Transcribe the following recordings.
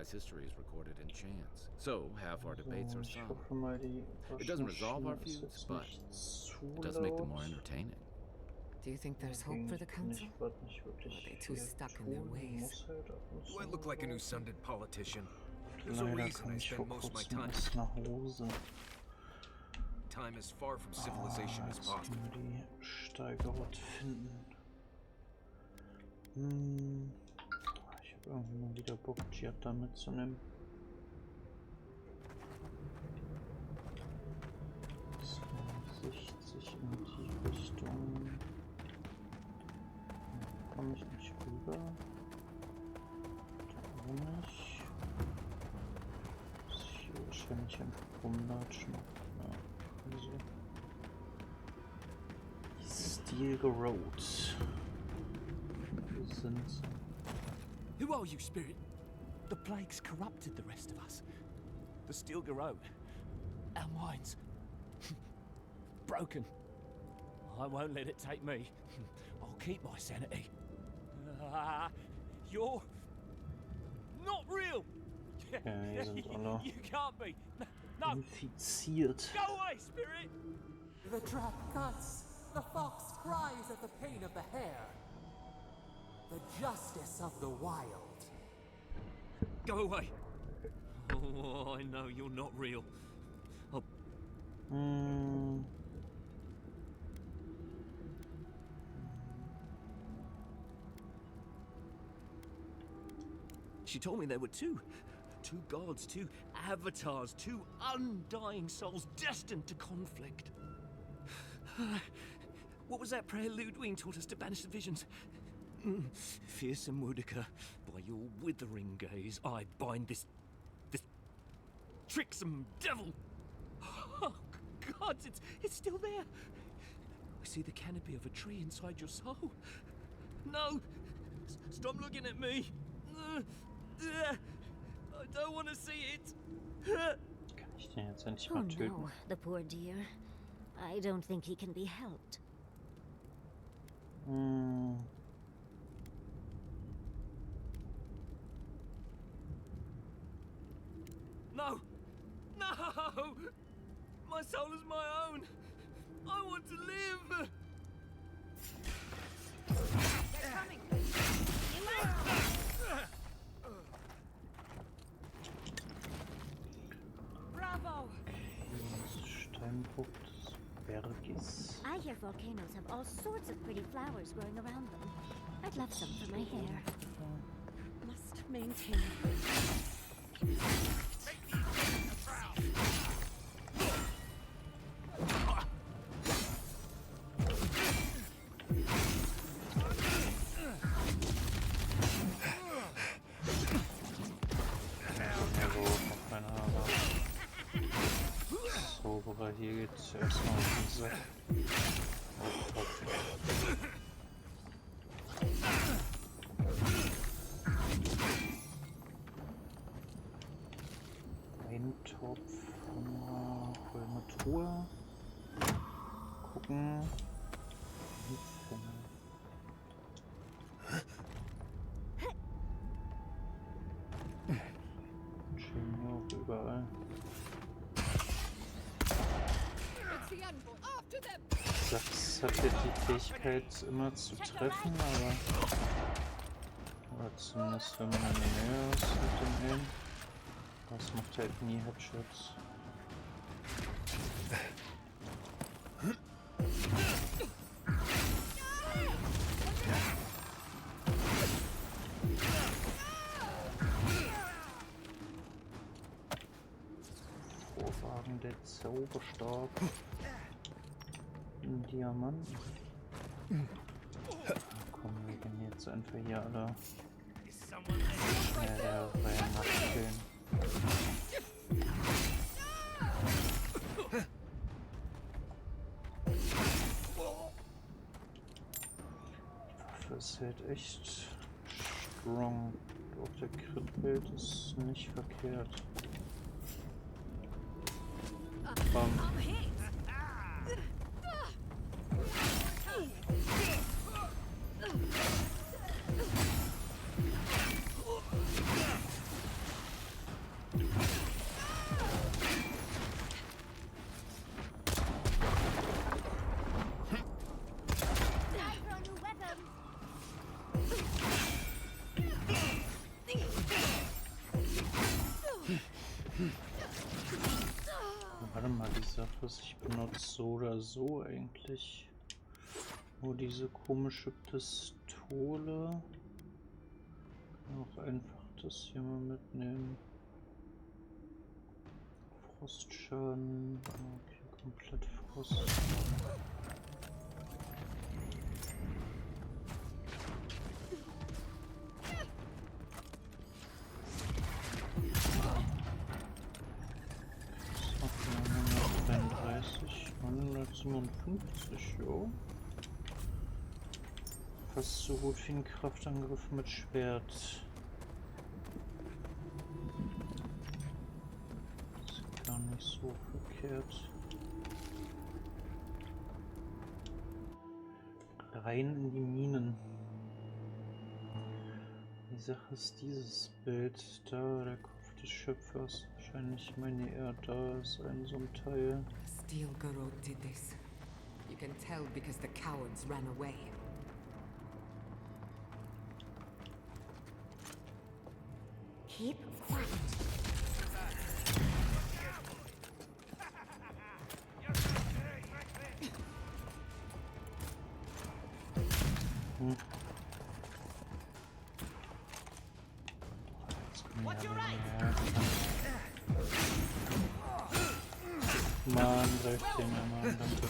civilized history is recorded in chants, so half our debates are Ich solemn. hoffe mal, die It doesn't resolve our Waschmaschine ist feuds, jetzt but nicht zu it does make them more laut. entertaining. Do you think there's hope for the council? Ich grad nicht wirklich Or are they too viel stuck in their tun. ways? Muss halt ab und Do zu I look like a new laufen. Sunday politician? There's a Leider reason kann I ich vor spend most of my kurzem time. erst nach Hause. Time as far from civilization as Jetzt possible. nur die Steigerort finden. Ich habe irgendwie mal wieder Bock, Giatta mitzunehmen. 60 in die Richtung. Komme ich nicht rüber. Da nicht. Muss ich hier wahrscheinlich einfach rumlatschen. Ja, also. Steel Road. Wo sind sie? Who are you, Spirit? The plague's corrupted the rest of us. The Steel Garrote. Our minds. Broken. I won't let it take me. I'll keep my sanity. You're not real. Ja, hier sind alle You can't be. No. infiziert. Go away, Spirit. The trap cuts. The fox cries at the pain of the hare. The justice of the wild. Go away. Oh, I know you're not real. Oh, she told me there were two gods, two avatars, two undying souls destined to conflict. What was that prayer Ludwig taught us to banish the visions? Fearsome Woodica, by your withering gaze, I bind this tricksome devil. Oh, God, it's still there. I see the canopy of a tree inside your soul. No, stop looking at me. I don't want to see it. Kann ich den jetzt endlich mal töten? No, the poor dear. I don't think he can be helped. No! No! My soul is my own! I want to live! They're coming! Bravo! Steinbruch des Berges. I hear volcanoes have all sorts of pretty flowers growing around them. I'd love some for my hair. Must maintain. Aber hier geht's erstmal auf den Sack. Eintopf, holen wir Truhe. Gucken. Schön hier auch überall. Das hat ja die Fähigkeit immer zu treffen, aber zumindest wenn man in der Nähe ist mit dem Aim. Das macht halt nie Headshots. Vorwagen der Zauberstab. Ein Diamant. Komm, wir gehen jetzt einfach hier alle. Ja, der Reihe nachstellen. Die Waffe ist halt echt strong. Auch der Crit-Bild ist nicht verkehrt. Bam. Warte mal, die Sache ist, ich benutze so oder so eigentlich nur diese komische Pistole. Kann auch einfach das hier mal mitnehmen. Frostschaden. Okay, komplett Frost. Das hat 133, 157, jo. Fast so gut wie ein Kraftangriff mit Schwert. Ist gar nicht so verkehrt. Rein in die Minen. Die Sache ist dieses Bild da, der Kopf des Schöpfers. Wahrscheinlich meine er, da ist so ein Teil. Steel Garot did this. You can tell because the cowards ran away. Keep quiet. Mann, greift den ja mal an, danke.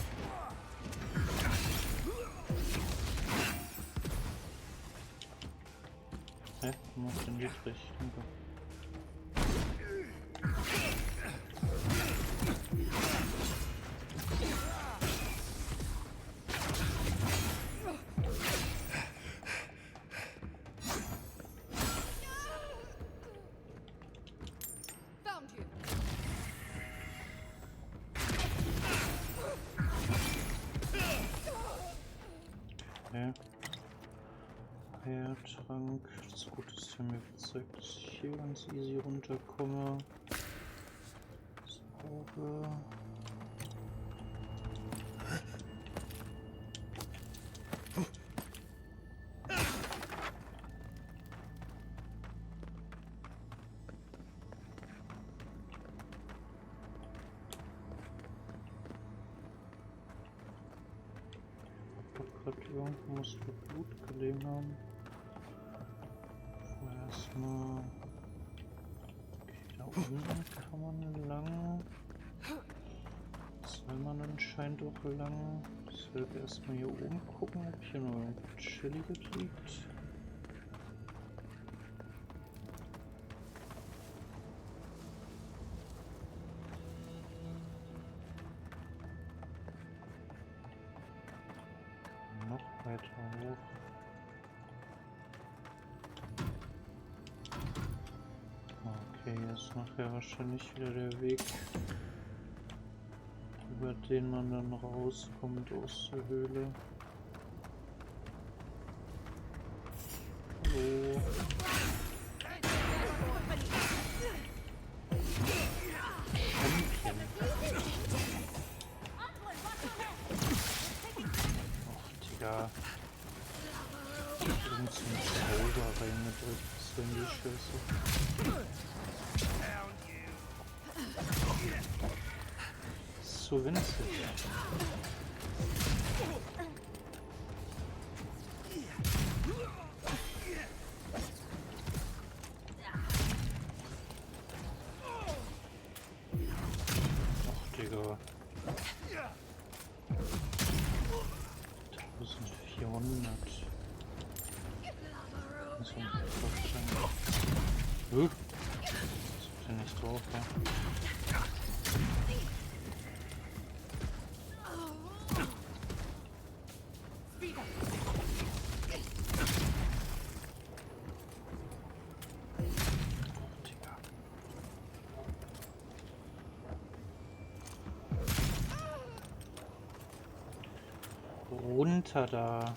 Hä? Du machst den Dietrich, danke. Found you. Okay. Heiltrank. Das Gute ist, der mir gezeigt, dass ich hier ganz easy runterkomme. Das Auge. Irgendwo muss für Blut gelegen haben. Vorher erstmal. Okay, da unten kann man lang. Soll man anscheinend auch lang. Ich will erstmal hier oben gucken, ob hier noch irgendwas Chilliges liegt. Noch weiter hoch. Okay, hier ist nachher wahrscheinlich wieder der Weg, über den man dann rauskommt aus der Höhle. Hallo. Ja. Irgend so ein Zauber reingedrückt, was denn die Scheiße? So winzig. Ach, Digga. 1400. Das ist ein Vorstand. Das ist ja nicht drauf, ja. Runter da.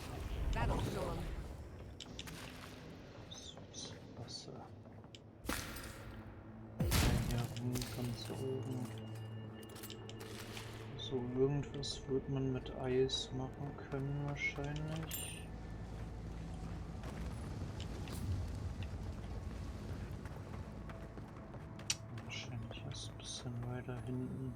Wasser. So, irgendwas wird man mit Eis machen können wahrscheinlich. Wahrscheinlich erst ein bisschen weiter hinten.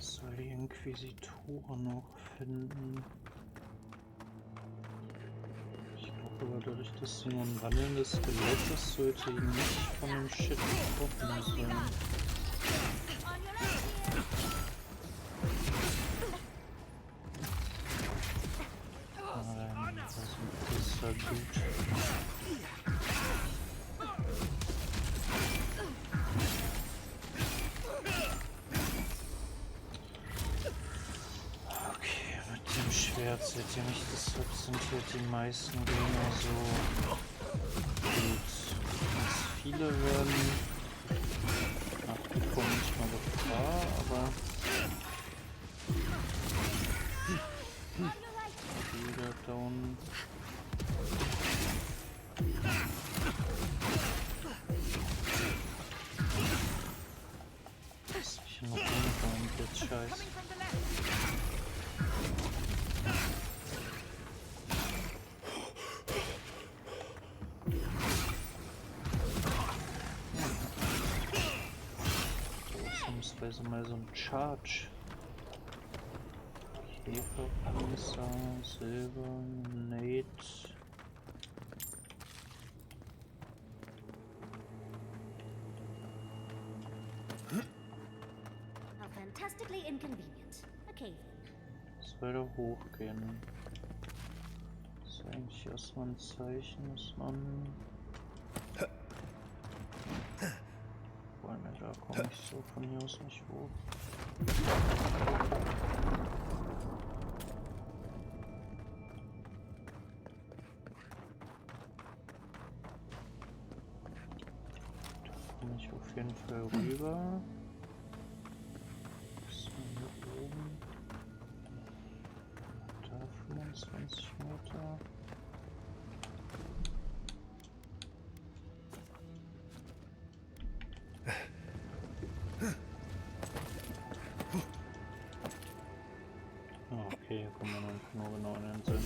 Soll die Inquisitoren noch finden? Ich glaube aber dadurch, dass sie nur ein wandelndes Skelett ist, sollte ihn nicht von dem Shit betroffen sein. Nein, das ist ja gut. Okay, mit dem Schwert seht ihr nicht, deshalb sind hier die meisten Gegner so gut. Ganz viele werden nach wie vor nicht mal Gefahr, aber wieder down. Lass mich noch umbauen, jetzt scheiße. Ausnahmsweise mal so ein Charge. Käferpanzer, Silber, Nate. How fantastically inconvenient. A cave. Soll da hochgehen. Das ist eigentlich erstmal ein Zeichen, dass man. Wollen wir da komme ich so von hier aus nicht hoch. Da komme ich auf jeden Fall rüber. So, hier oben. Da 25 Meter. Okay, hier kommen wir nur genau in den Sinn.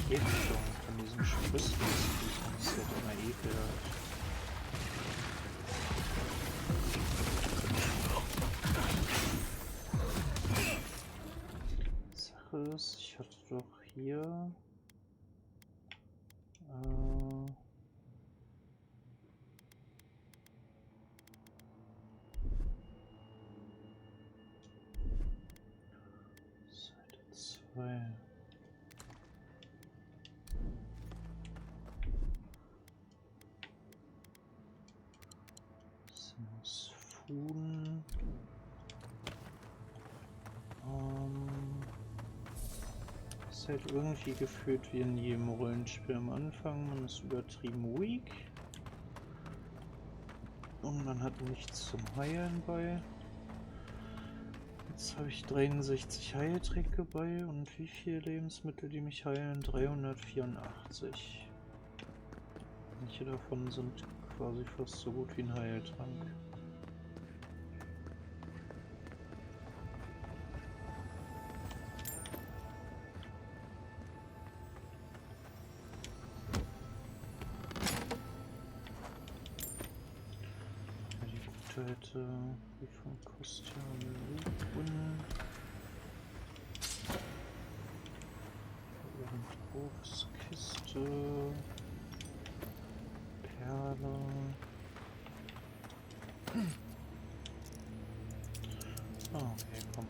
Vergiftung von diesen Sprüssen, das ist halt immer ekelhaft. Sache ist, ich hatte doch hier Seite 2. Fuden. Ist halt irgendwie gefühlt wie in jedem Rollenspiel am Anfang. Man ist übertrieben weak. Und man hat nichts zum Heilen bei. Jetzt habe ich 63 Heiltränke bei und wie viele Lebensmittel, die mich heilen? 384. Manche davon sind quasi fast so gut wie ein Heiltrank. Seite, wie von Kostja Lupen. Oben drauf ist Kiste. Perle. Ah, okay, komm.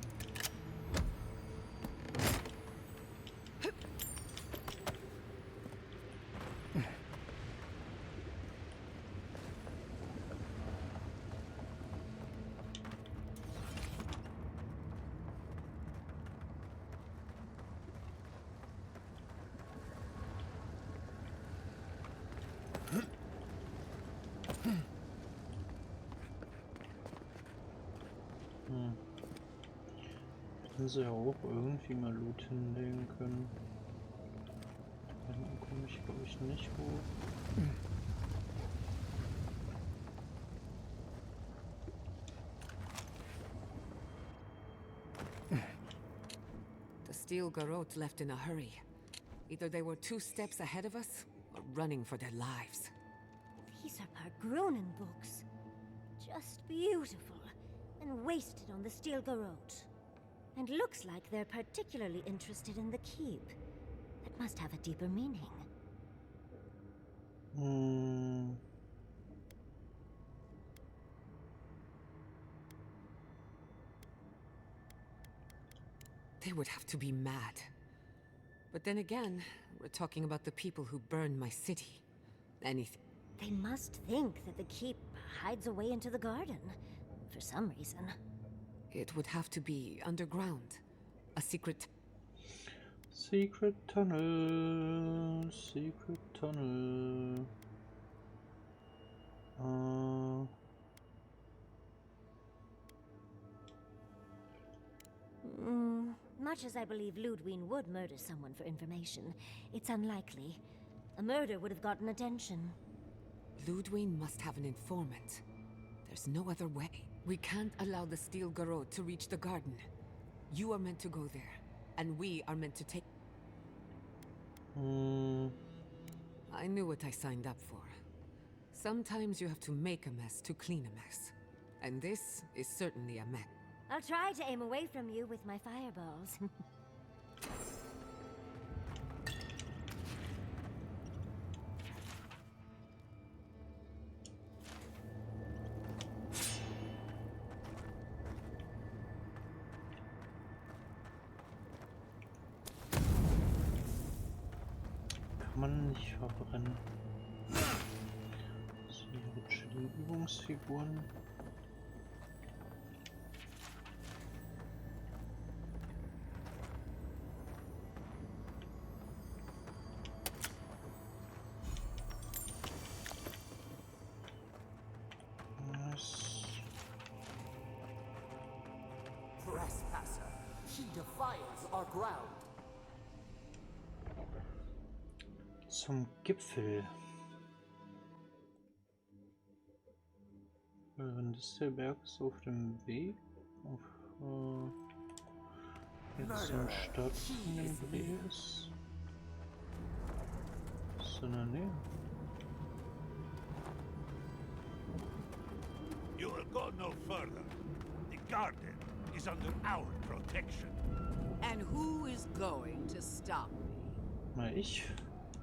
Hätten sie ja auch irgendwie mal Loot hinlegen können. Dann komme ich glaube ich nicht hoch. The steel garrote left in a hurry. Either they were 2 steps ahead of us, or running for their lives. These are Pargronen books. Just beautiful. And wasted on the steel garrote. And looks like they're particularly interested in the keep. That must have a deeper meaning. They would have to be mad. But then again, we're talking about the people who burned my city. Anything. They must think that the keep hides away into the garden. For some reason. It would have to be underground. A secret... Secret tunnel. Secret tunnel. Much as I believe Ludwig would murder someone for information, it's unlikely. A murder would have gotten attention. Ludwig must have an informant. There's no other way. We can't allow the steel garrote to reach the garden. You are meant to go there, and we are meant to take... I knew what I signed up for. Sometimes you have to make a mess to clean a mess. And this is certainly a mess. I'll try to aim away from you with my fireballs. Kann man nicht verbrennen. So, die Übungsfiguren. Trespasser, he defiles our ground. Zum Gipfel. Wenn das der Berg ist auf dem Weg auf jetzt zum Start von dem Dreh ist. Ist in der Nähe. You will go no further. The garden is under our protection. And who is going to stop me? Na, ich.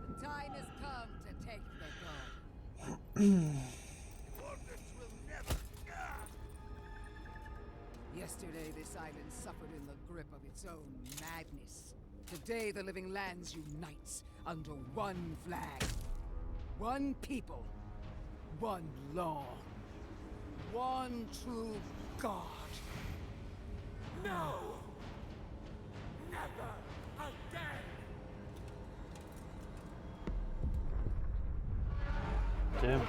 The time has come to take the garden. Orders will never. Yesterday, this island suffered in the grip of its own madness. Today, the living lands unites under one flag. One people. One law. One true God. No! Never again! Damn.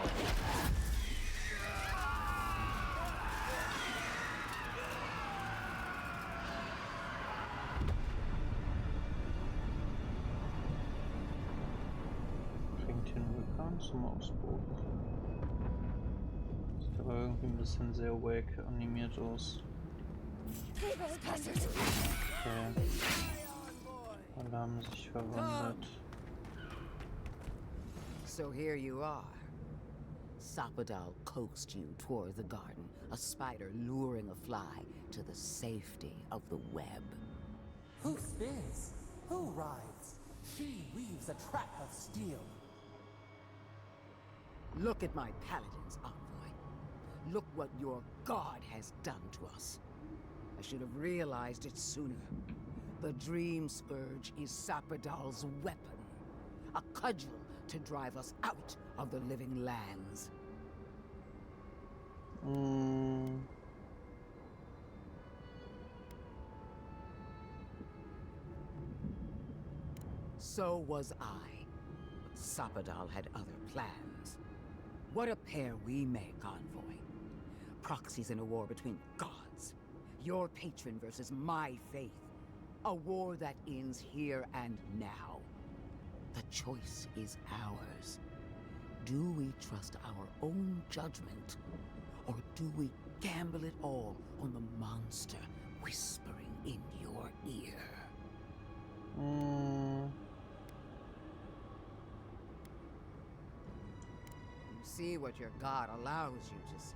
Bringt den Vulkan zum Ausbruch. Sieht aber irgendwie ein bisschen sehr wack animiert aus. Okay. Alle haben sich verwandelt. So here you are. Sapadal coaxed you toward the garden, a spider luring a fly to the safety of the web. Who spins? Who rides? She weaves a trap of steel. Look at my paladins, envoy. Look what your god has done to us. I should have realized it sooner. The Dream Scourge is Sapadal's weapon. A cudgel to drive us out of the living lands. So was I. But Sapadal had other plans. What a pair we make, envoy. Proxies in a war between gods. Your patron versus my faith. A war that ends here and now. The choice is ours. Do we trust our own judgment? Or do we gamble it all on the monster whispering in your ear? You see what your god allows you to see.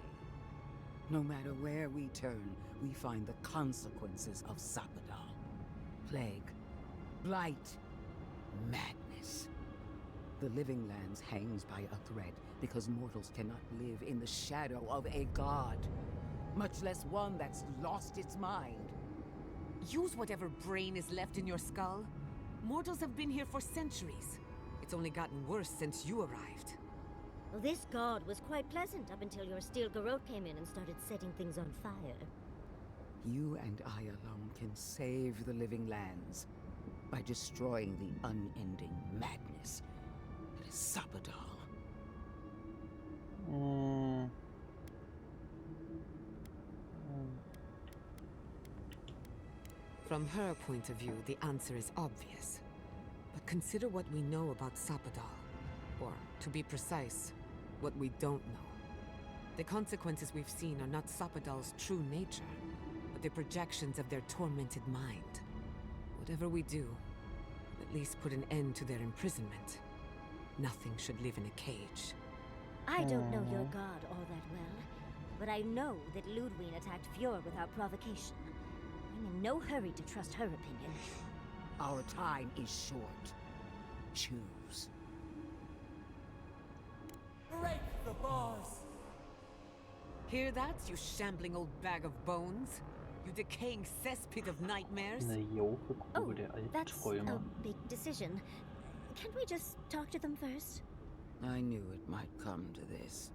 No matter where we turn, we find the consequences of Sapadal. Plague, blight, madness. The living lands hangs by a thread because mortals cannot live in the shadow of a god, much less one that's lost its mind. Use whatever brain is left in your skull. Mortals have been here for centuries. It's only gotten worse since you arrived. Well, this god was quite pleasant up until your steel garrote came in and started setting things on fire. You and I alone can save the living lands by destroying the unending madness that is Sapadal. From her point of view, the answer is obvious. But consider what we know about Sapadal. Or, to be precise, what we don't know. The consequences we've seen are not Sapadal's true nature, but the projections of their tormented mind. Whatever we do, will at least put an end to their imprisonment. Nothing should live in a cage. I don't know your god all that well, but I know that Ludwig attacked Fjord without provocation. I'm in no hurry to trust her opinion. Our time is short. Choose. Break the bars! Hear that, you shambling old bag of bones? You decaying cesspit of nightmares? Eine Jochegrube der That's Albträume. a big decision. Can't we just talk to them first? I knew it might come to this.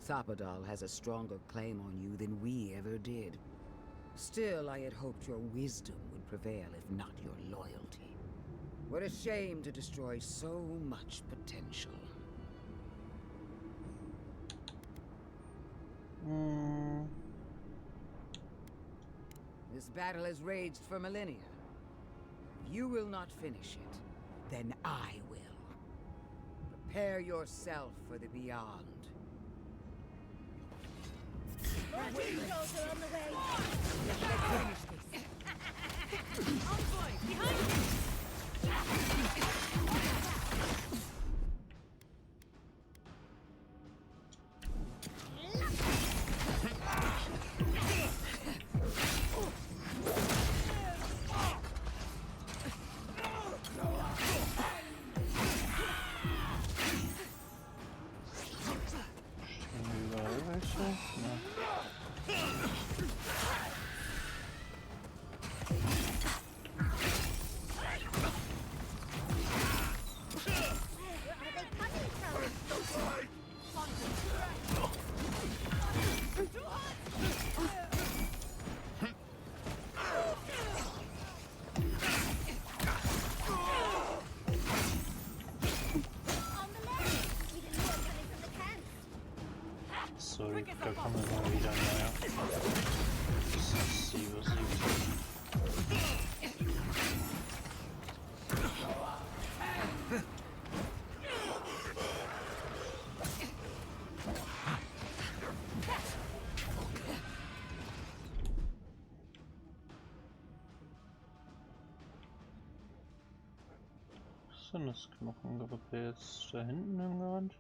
Sapadal has a stronger claim on you than we ever did. Still, I had hoped your wisdom would prevail, if not your loyalty. What a shame to destroy so much potential. This battle has raged for millennia. If you will not finish it, then I will. Prepare yourself for the beyond. Heroes are on the way. Let's finish this. Envoy, behind you! Sorry, da kommen wir mal wieder, naja. Sieben. Was ist denn das Knochengerippe jetzt da hinten im Garten?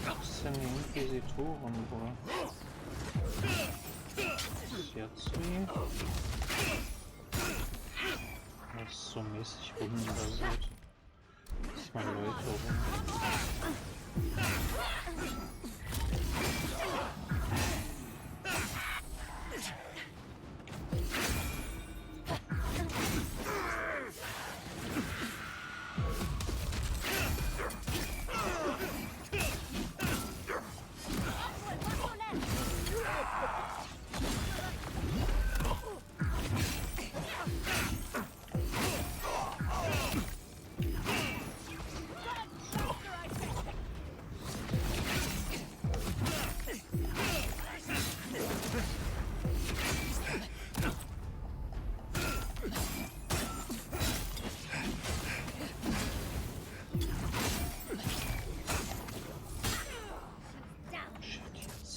Was sind die Inquisitoren wohl? Das ist jetzt wie? Das ist so mäßig rundenbasiert. Lass mal Leute rum.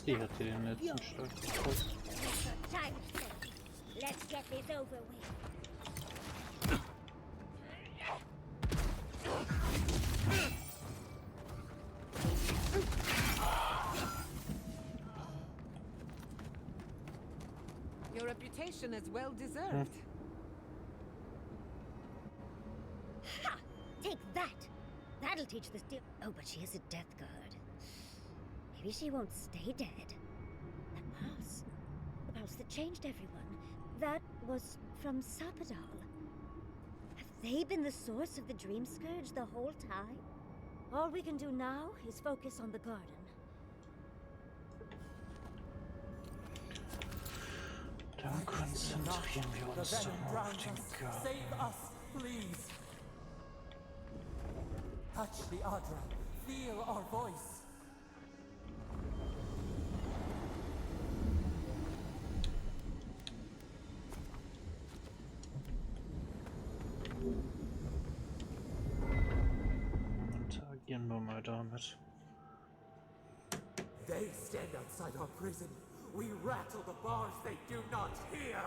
Die hat hier den letzten Schlag gekostet. Let's get this over with. Your reputation is well deserved. Ha! Take that! That'll teach the steel. Oh, but she has a death guard. Maybe she won't stay dead. That mouse. The mouse that changed everyone. That was from Sapadal. Have they been the source of the Dream Scourge the whole time? All we can do now is focus on the garden. Dann konzentrieren wir uns doch mal auf den Garten. Save us, please. Touch the Adra. Feel our voice. Interagieren wir mal damit. They stand outside our prison. We rattle the bars they do not hear.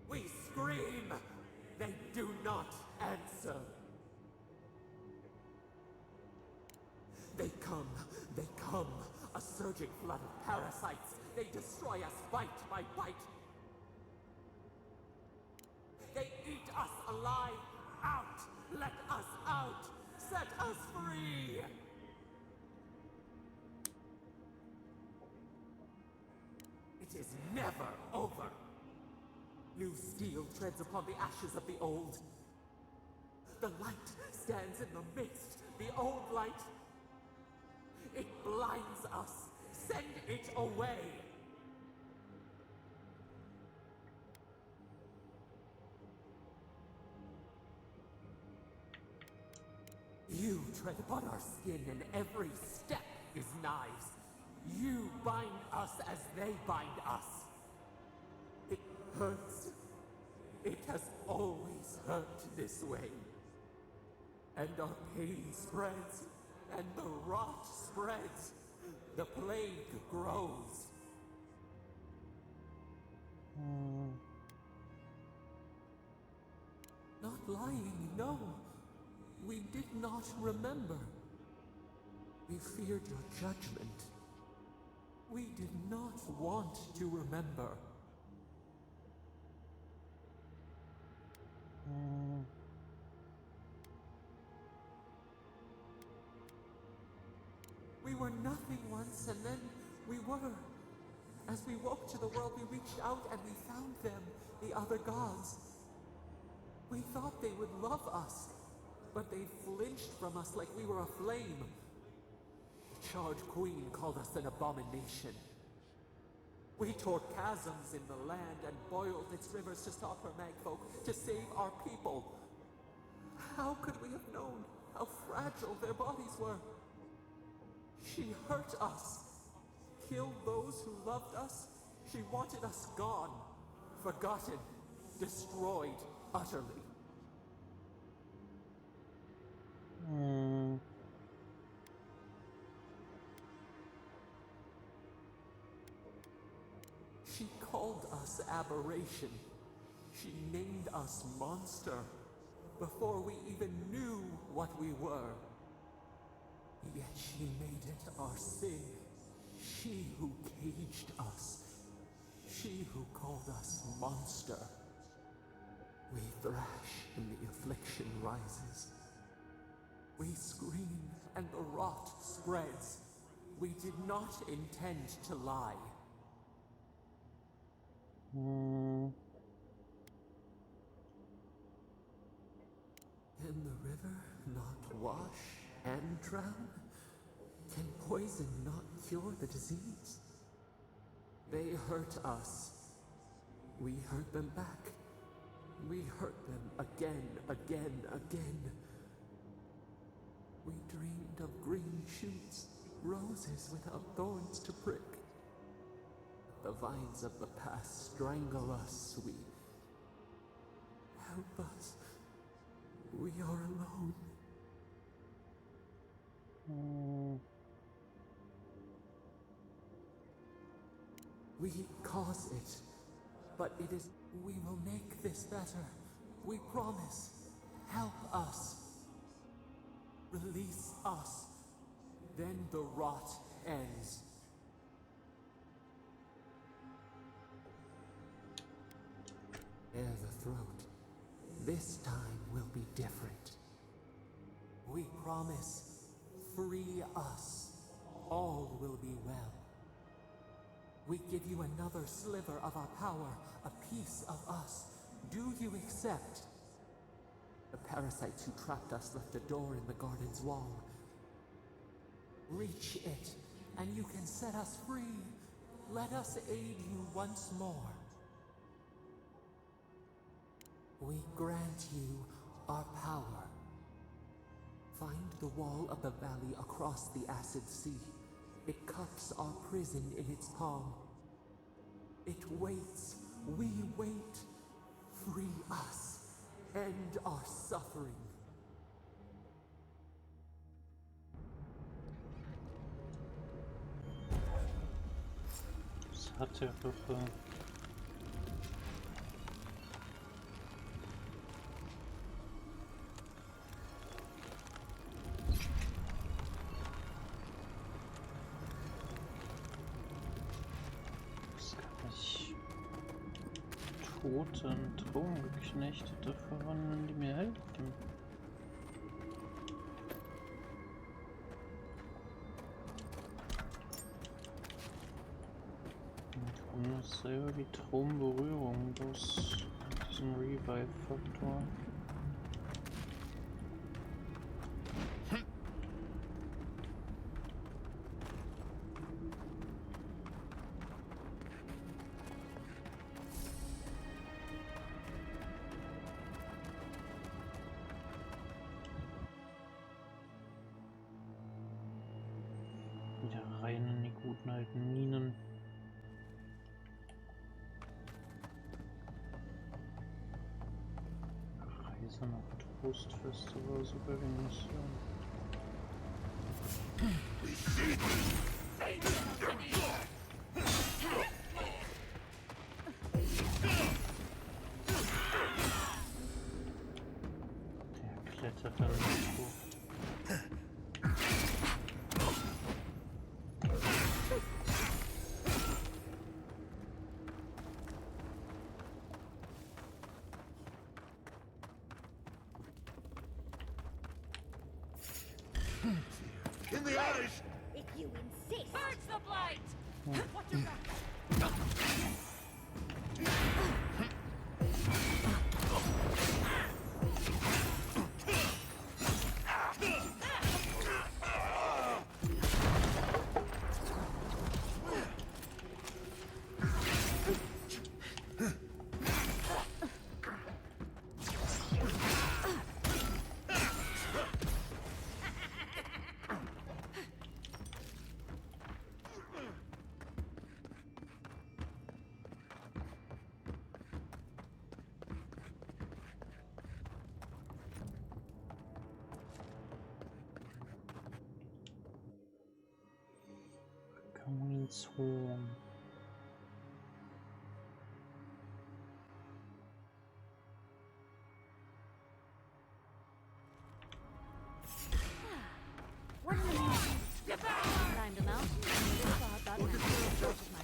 We scream. They do not answer. They come, a surging flood of parasites. They destroy us bite by bite. They eat us alive. Out! Let us out! Set us free! It is never over. New steel treads upon the ashes of the old. The light stands in the midst. The old light. It blinds us. Send it away. You tread upon our skin, and every step is knives. You bind us as they bind us. It hurts. It has always hurt this way. And our pain spreads, and the rot spreads. The plague grows. Not lying, no. We did not remember. We feared your judgment. We did not want to remember. We were nothing once, and then we were. As we woke to the world, we reached out and we found them, the other gods. We thought they would love us, but they flinched from us like we were a flame. The charred queen called us an abomination. We tore chasms in the land and boiled its rivers to stop her magfolk, to save our people. How could we have known how fragile their bodies were? She hurt us, killed those who loved us, She wanted us gone, forgotten, destroyed utterly. She called us aberration. She named us monster before we even knew what we were. Yet she made it our sin. She who caged us. She who called us monster. We thrash and the affliction rises. We scream and the rot spreads. We did not intend to lie. Can the river not wash and drown? Can poison not cure the disease? They hurt us. We hurt them back. We hurt them again, again. We dreamed of green shoots, roses without thorns to prick. The vines of the past strangle us. Help us. We are alone. We cause it, but it is. We will make this better. We promise. Help us. Release us. Then the rot ends. Bare the throat. This time will be different. We promise. Free us. All will be well. We give you another sliver of our power, a piece of us. Do you accept? The parasites who trapped us left a door in the garden's wall. Reach it, and you can set us free. Let us aid you once more. We grant you our power. Find the wall of the valley across the acid sea. It cups our prison in its palm. It waits. We wait. Free us. End our suffering. Was hat der Würfel? Tote und Traumgeknechtete verwandeln, die mir helfen. Und das ist selber wie Traumberührung, bloß mit diesem Revive-Faktor. Wieder rein in die guten alten Minen. Reise nach Trostfestival, sogar die Mission. Der klettert dann nicht hoch. In the eyes! If you insist. Purge the blight! Watch your back! ins Horn. What an amazing... Climbed a mountain and never thought that mountain was my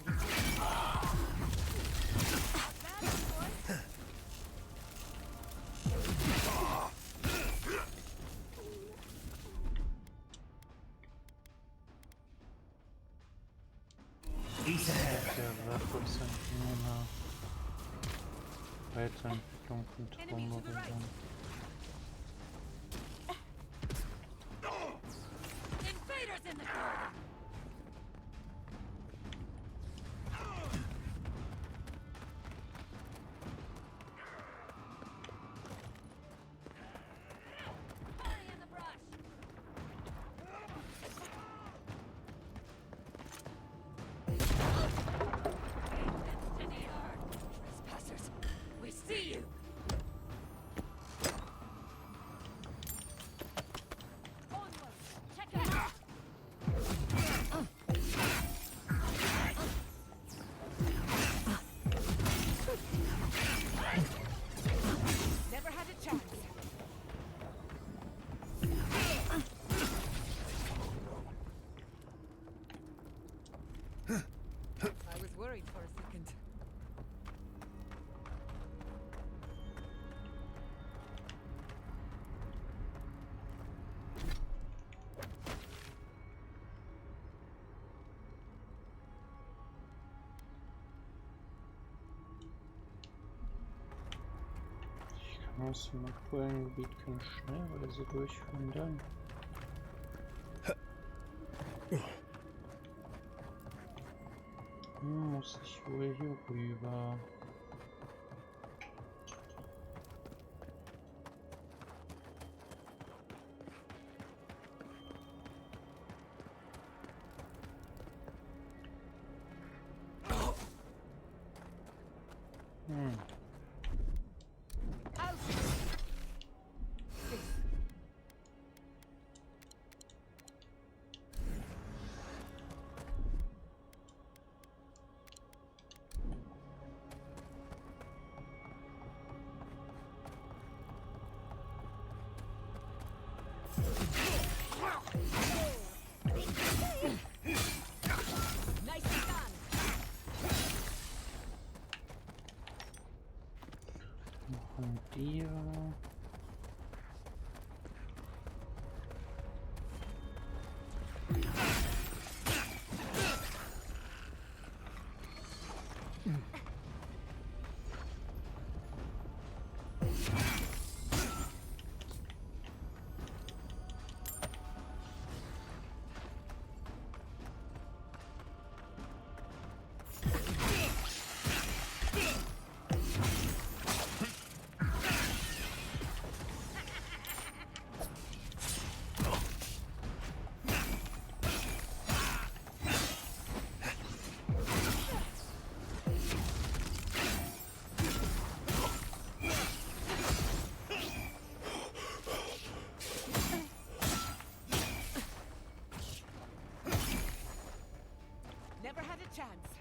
Der Repräsentierender Weiterentwicklung von Traumhorizont. Invaders in the garden! Hurry in the brush! To the earth! Trespassers! We see you! Onward! Check it out! Never had a chance. I was worried for a second. Ich kann aus dem aktuellen Gebiet keine Schnellreise durchführen, dann. Muss ich wohl hier rüber? Machen wir. Never had a chance.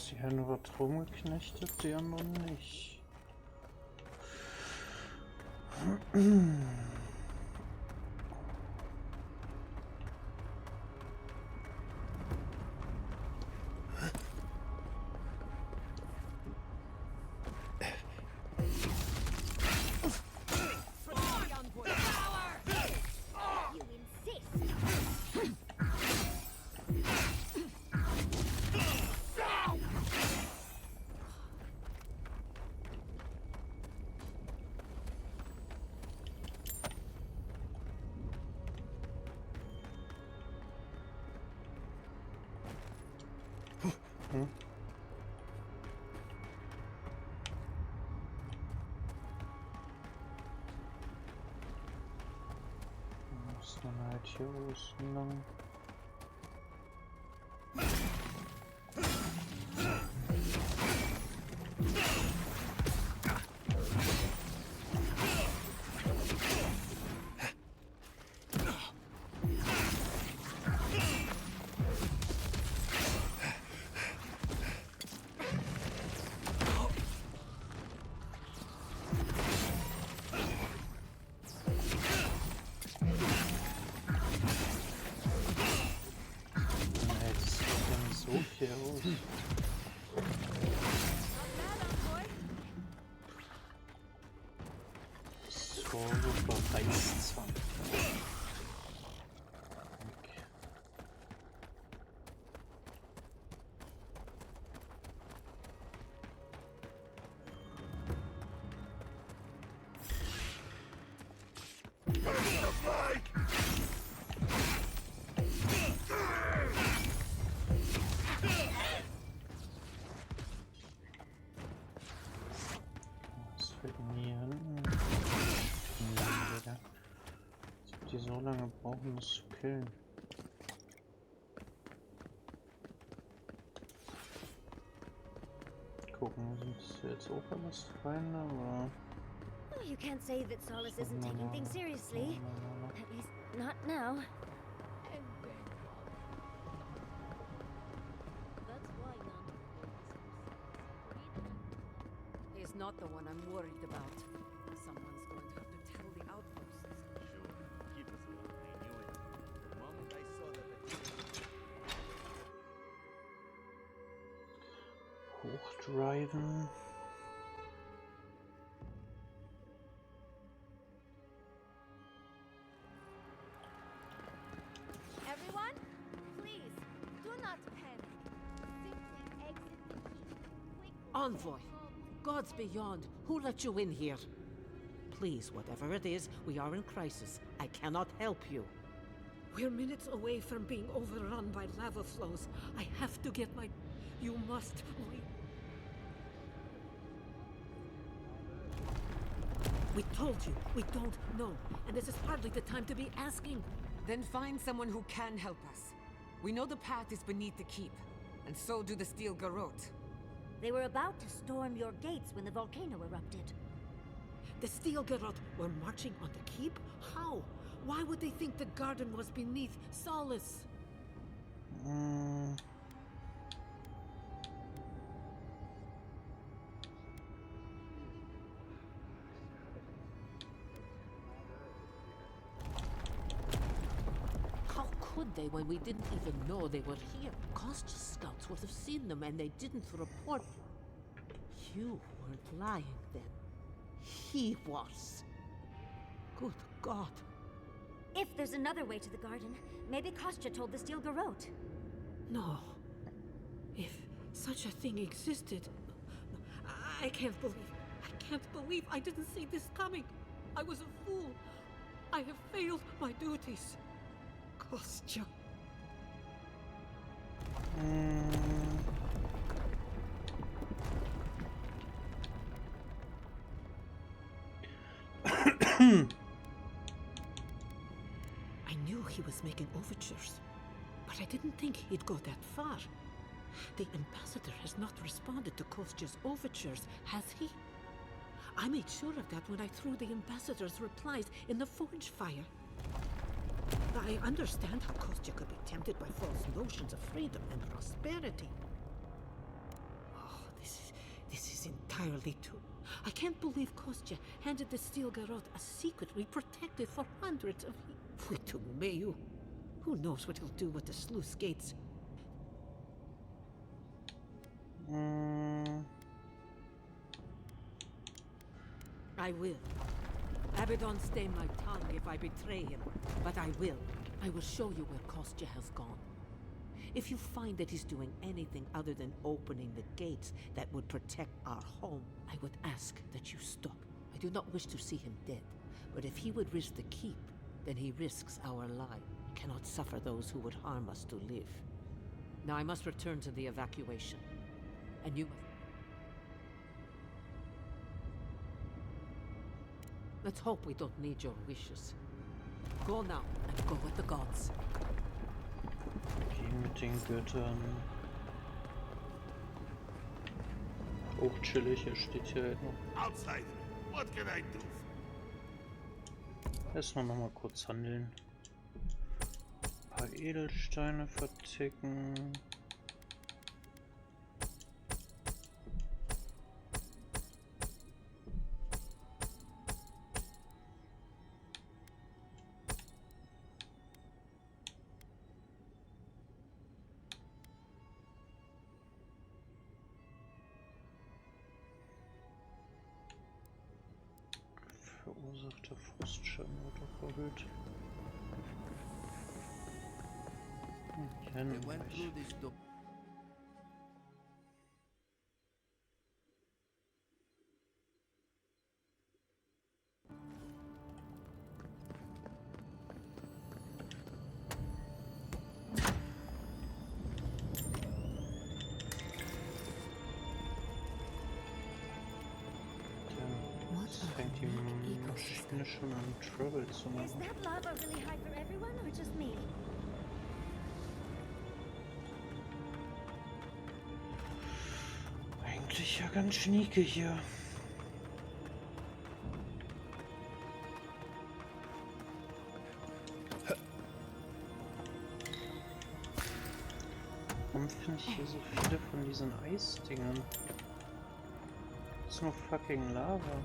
Die eine wird rumgeknechtet, die andere nicht. You insist. gucken. Wir müssen dann halt hier außen lang. Bereichszwang. Was fällt denn hier hinten? Die so lange brauchen, das zu killen. Gucken, sind das jetzt auch alles Feinde, aber... Oh, you can't say that Solace isn't taking things seriously. At least not now. That's why He's not the one I'm worried about. Someone's going to have to tell the outposts. Sure. Keep us alone. I knew it. The moment I saw that Hochdriven. Everyone, please, do not panic. Simply exit the keep. Quick. Envoy! Gods beyond, who let you in here? Please, whatever it is, we are in crisis. I cannot help you. We're minutes away from being overrun by lava flows. I have to get my... You must... We told you, we don't know, and this is hardly the time to be asking. Then find someone who can help us. We know the path is beneath the keep, and so do the steel garrote. They were about to storm your gates when the volcano erupted. The steel garrote were marching on the keep? How? Why would they think the garden was beneath Solace? How could they when we didn't even know they were here? Kostya's scouts would have seen them and they didn't report. You weren't lying then. He was. Good God. If there's another way to the garden, maybe Kostya told the steel garrote. No. If such a thing existed... I can't believe I didn't see this coming. I was a fool. I have failed my duties. Kostya. I knew he was making overtures, but I didn't think he'd go that far. The ambassador has not responded to Kostya's overtures, has he? I made sure of that when I threw the ambassador's replies in the forge fire. I understand how Kostya could be tempted by false notions of freedom and prosperity. Oh, this is entirely too... I can't believe Kostya handed the steel garrote a secret we protected for hundreds of years. To Mayu. Who knows what he'll do with the sluice gates? I will. Abaddon stay my tongue if I betray him, but I will. I will show you where Kostya has gone. If you find that he's doing anything other than opening the gates that would protect our home, I would ask that you stop. I do not wish to see him dead, but if he would risk the keep, then he risks our life. We cannot suffer those who would harm us to live. Now I must return to the evacuation. and you must... Let's hope we don't need your wishes. Go now and go with the gods. Geh mit den Göttern. Auch chillig, er steht hier halt noch. Outsider, what can I do? Erstmal nochmal kurz handeln. Ein paar Edelsteine verticken. Verursachter Frostschaden wird auch erhöht. Kennen wir nicht. Das fängt die Maschine schon an Trouble zu Is machen. that lava really high for everyone or just me? Eigentlich ja ganz schnieke hier. Warum finde ich hier so viele von diesen Eisdingern? Das ist nur fucking Lava.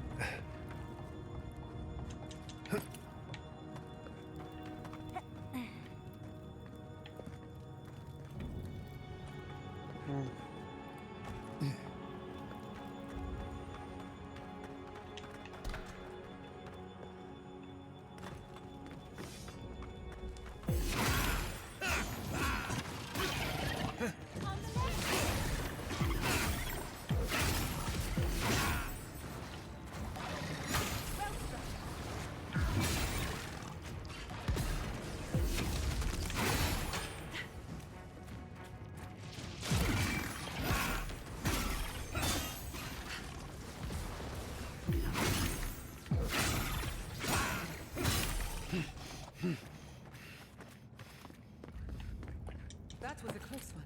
That was a close one.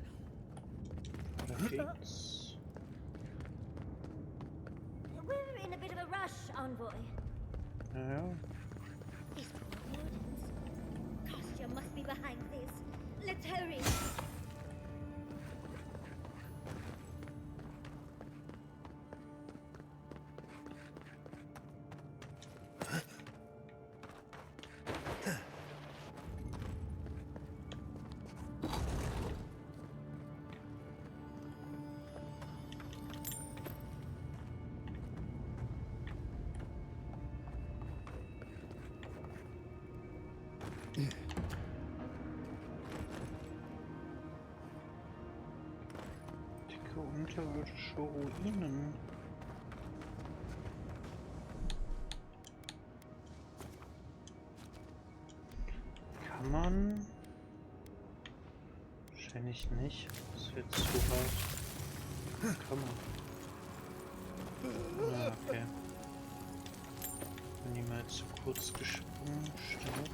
Da geht's. We're in a bit of a rush, Envoy. Ja. These poor rodents. Kostya must be behind this. Let's hurry. Dicke unterirdische Ruinen. Kann man? Wahrscheinlich nicht. Das wird zu hart. Kann man. Ah, okay. Bin ich mal zu kurz gesprungen. Stark.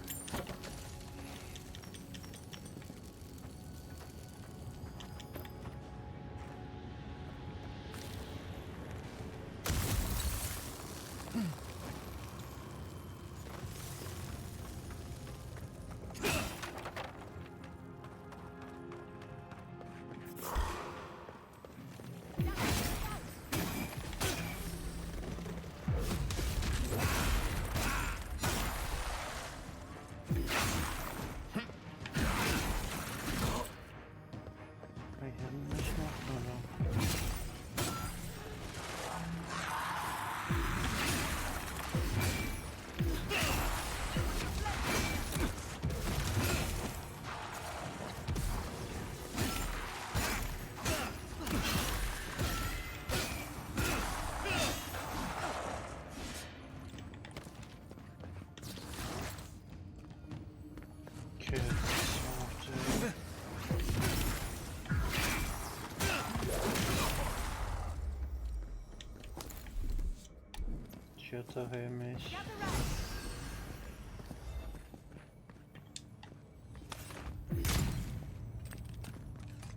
Versicherter Helmich.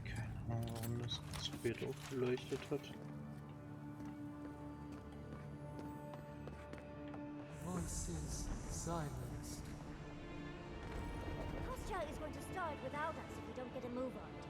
Keine Ahnung, warum das so spät aufgeleuchtet hat. Voices silenced. Kostya is going to start without us if we don't get a move on it.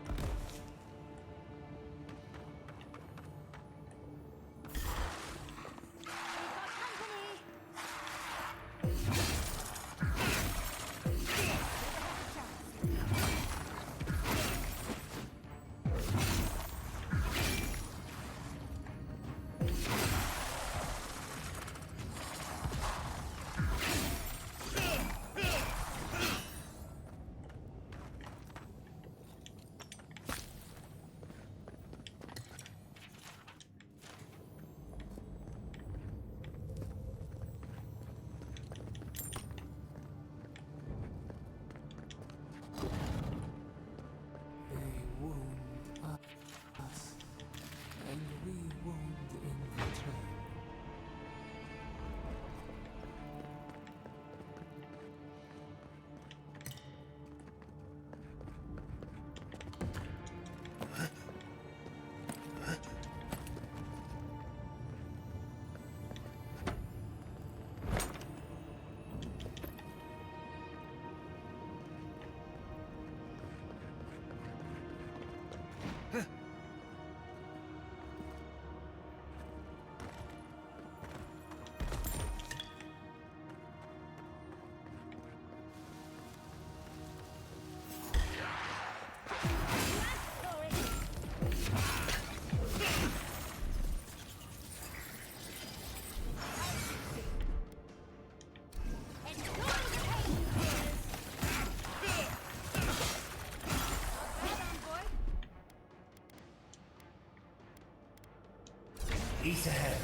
He's ahead.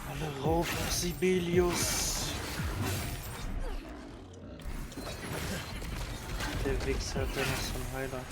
Alle rauf auf Sibelius. Der Wichser hat Dennis zum Heiler.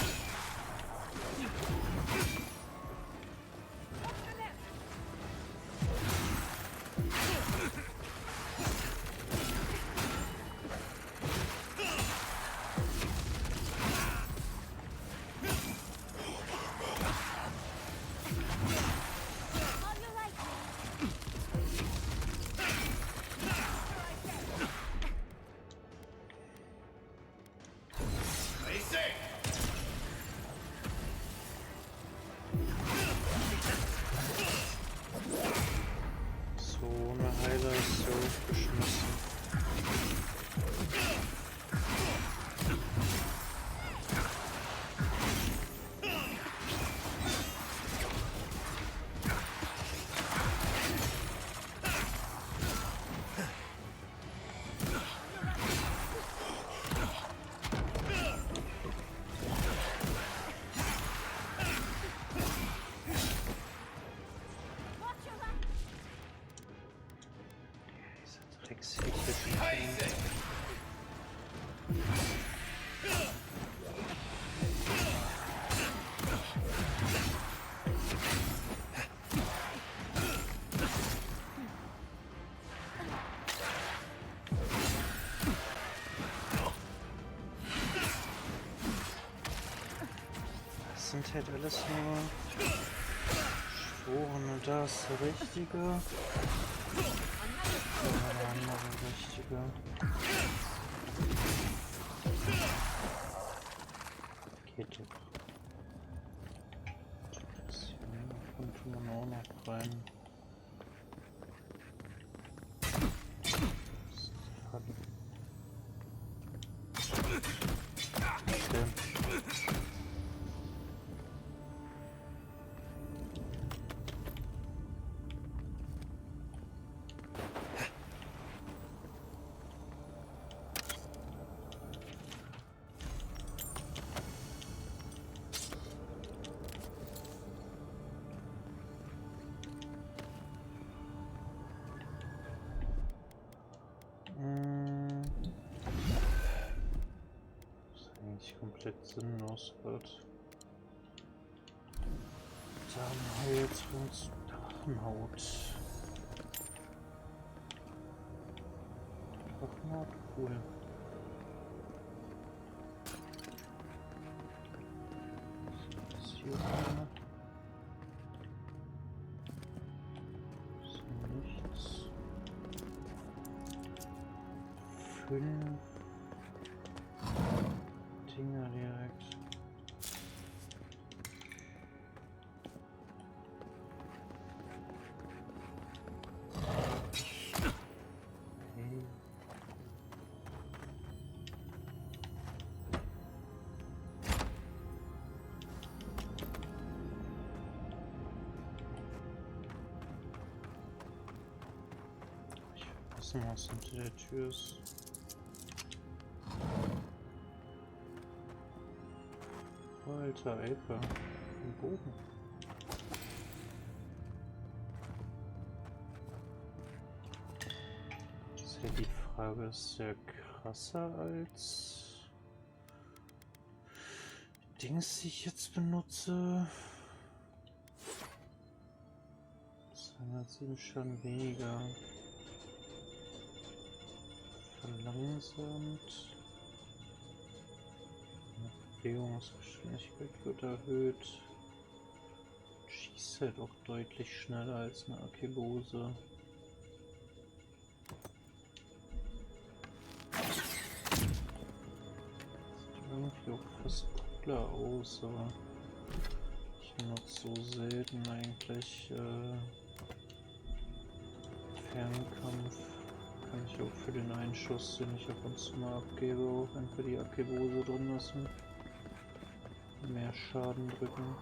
Sind halt alles nur Schworene. Da ist der Richtige. Der andere Richtige. Geht doch. Das hier tun wir auch noch rein. Okay. komplett sinnlos wird. Dann haben wir jetzt uns Drachenhaut. Drachenhaut, cool. Was ist hier drin? Ist nichts. 5 Dinger direkt. Was hinter der Tür ist. Alter, Aper. Ein Bogen. Ist ja die Frage, ist der krasser als die Dings, die ich jetzt benutze? Das handelt sich schon weniger. Verlangsamt. Bewegungsgeschwindigkeit wird erhöht. Schießt halt auch deutlich schneller als eine Arkebose. Sieht irgendwie auch fast cooler aus, aber ich benutze so selten eigentlich Fernkampf. Kann ich auch für den einen Schuss, den ich ab und zu mal abgebe, auch einfach die Arkebose drin lassen. Mehr Schaden drücken.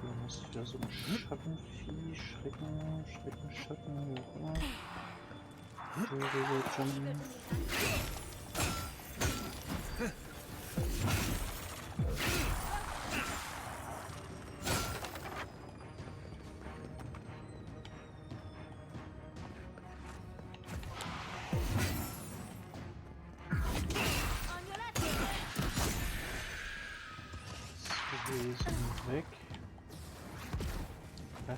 Hier ist wieder so ein Schattenvieh, Schreckenschatten, wie auch immer. Weg. Ja.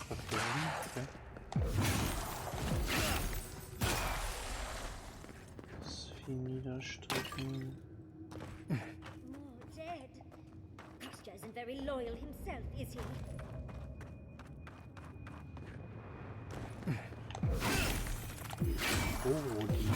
Okay. Das Vieh niederstrecken. More dead. Kostya isn't very loyal himself, is he? Oh, die.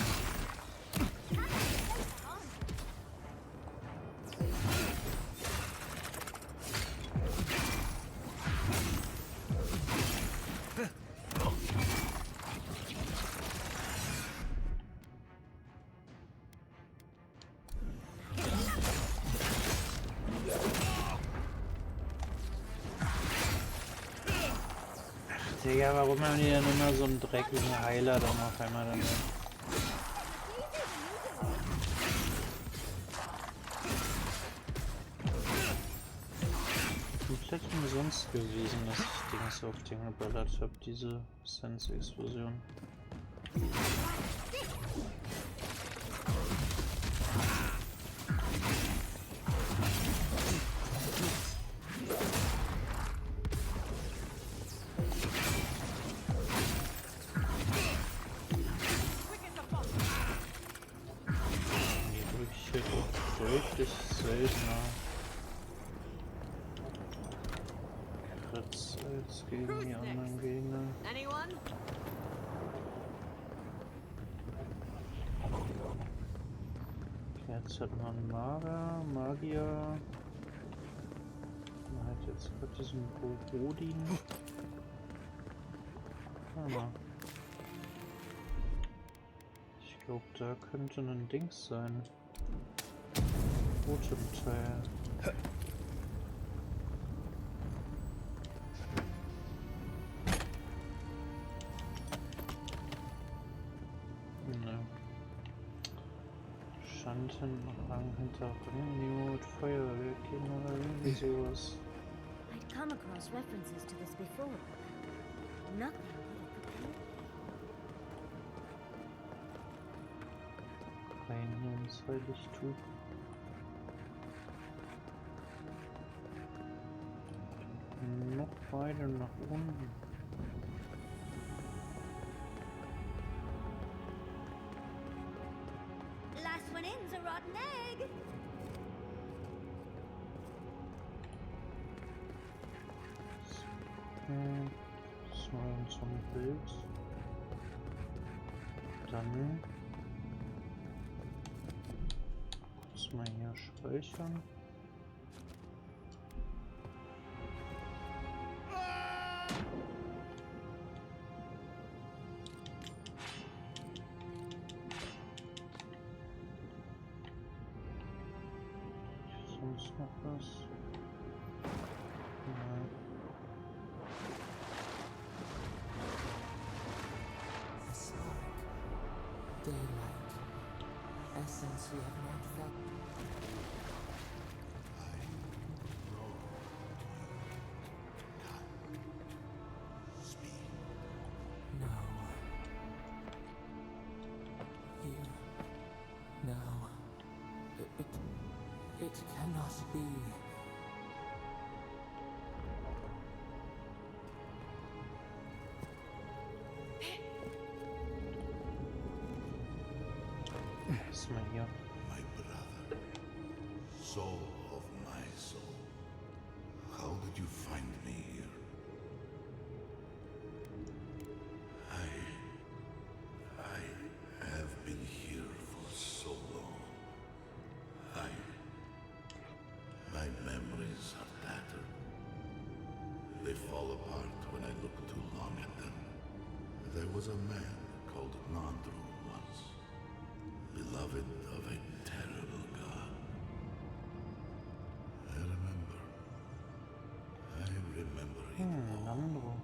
Digga, warum haben die denn immer so einen dreckigen Heiler dann auf einmal dann? Komplett umsonst gewesen, dass ich Dings auf den geballert habe, diese Sense-Explosion. Deutlich seltener Kratz als gegen die anderen Gegner. Okay, jetzt hat man Magier. Man hat jetzt gerade diesen Bodin. Ich glaube, da könnte ein Dings sein. Totemteil. Ne. Schandenrang hinter Rangmut, Feuerwerk oder irgendwie sowas. I'd come across references to this before. Nothing would have prepared rein hier ins Heiligtum. Noch weiter nach unten. Last one in's a rotten egg. Das war so ein Bild. Dann kurz mal hier speichern. Sonst noch was? Nein. The spark, daylight, essence we have not felt. No. Here. Now. It cannot be. Erstmal hier. My brother, soul of my soul, how did you find me here? I have been here for so long. My memories are tattered. They fall apart when I look too long at them. There was a man called Nandru once, beloved of a terrible god. I remember it all.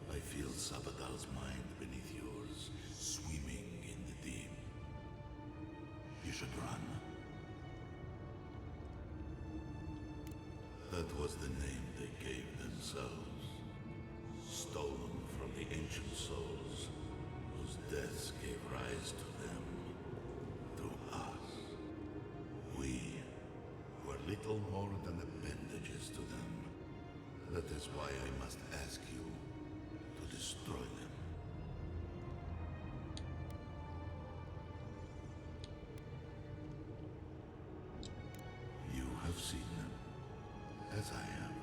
I feel Sabadal's mind beneath yours, swimming in the deep. You should run. That was the name they gave themselves, stolen from the ancient souls whose deaths gave rise to them, to us. We were little more than appendages to them. That is why I must ask you to destroy them. You have seen them, as I have.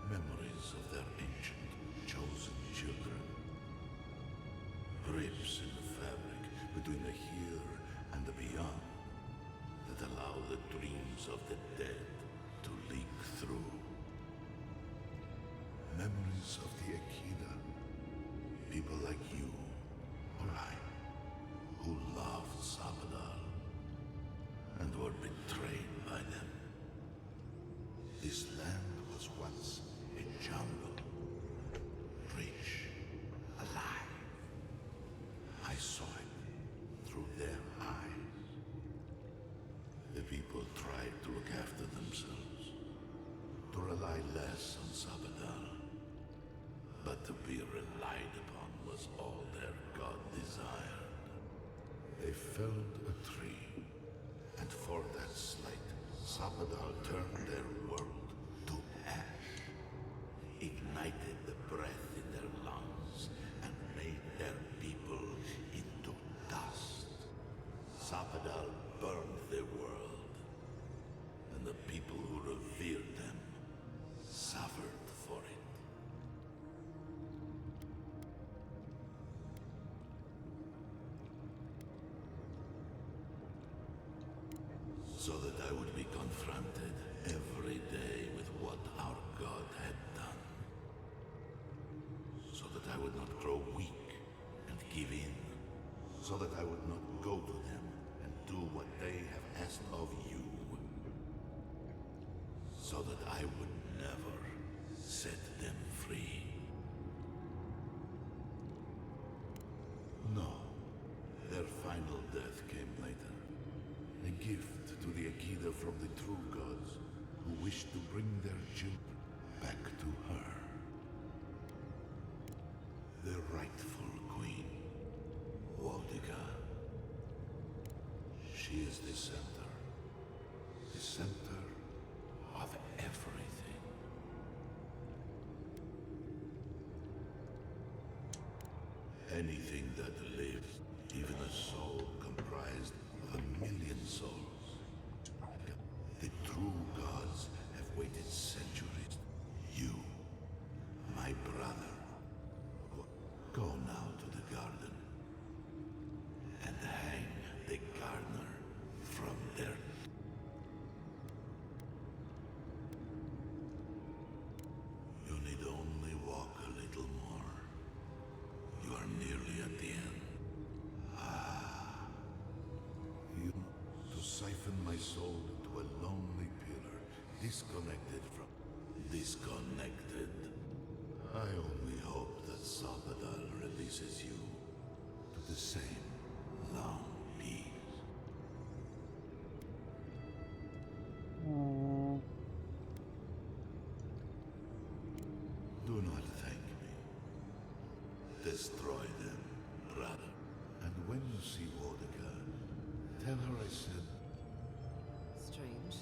Memories of their ancient, chosen children. Rips in the fabric between the here and the beyond that allow the dreams of the dead to leak through. Memories of the Akida. People like you, or I, who loved Sabadal and were betrayed by them. This land was once a jungle, rich, alive. I saw it through their eyes. The people tried to look after themselves, to rely less on Sabadal. But to be relied upon was all their god desired. They felled a tree, and for that slight, Sabadal turned their world to ash, ignited the breath in their lungs, and made their people into dust. Sabadal burned their world, and the people who revered them suffered for it. So that I would be confronted every day with what our God had done. So that I would not grow weak and give in. So that I would not go to them and do what they have asked of you. So that I would never set them free. No, their final death came later. A gift to the Akida from the true gods, who wished to bring their children back to her. The rightful queen, Wodiga. She is the center of everything. Anything that lives, even a soul comprised of 1,000,000 souls. The true gods have waited centuries. You, my brother, go now to the garden and hang the gardener from their... You need only walk a little more. You are nearly at the end. You to siphon my soul into a lonely pillar, disconnected. I only hope that Sabadal releases you to the same long peace. Do not thank me. Destroy them, brother. And when you see Wodica, tell her I said... Strange.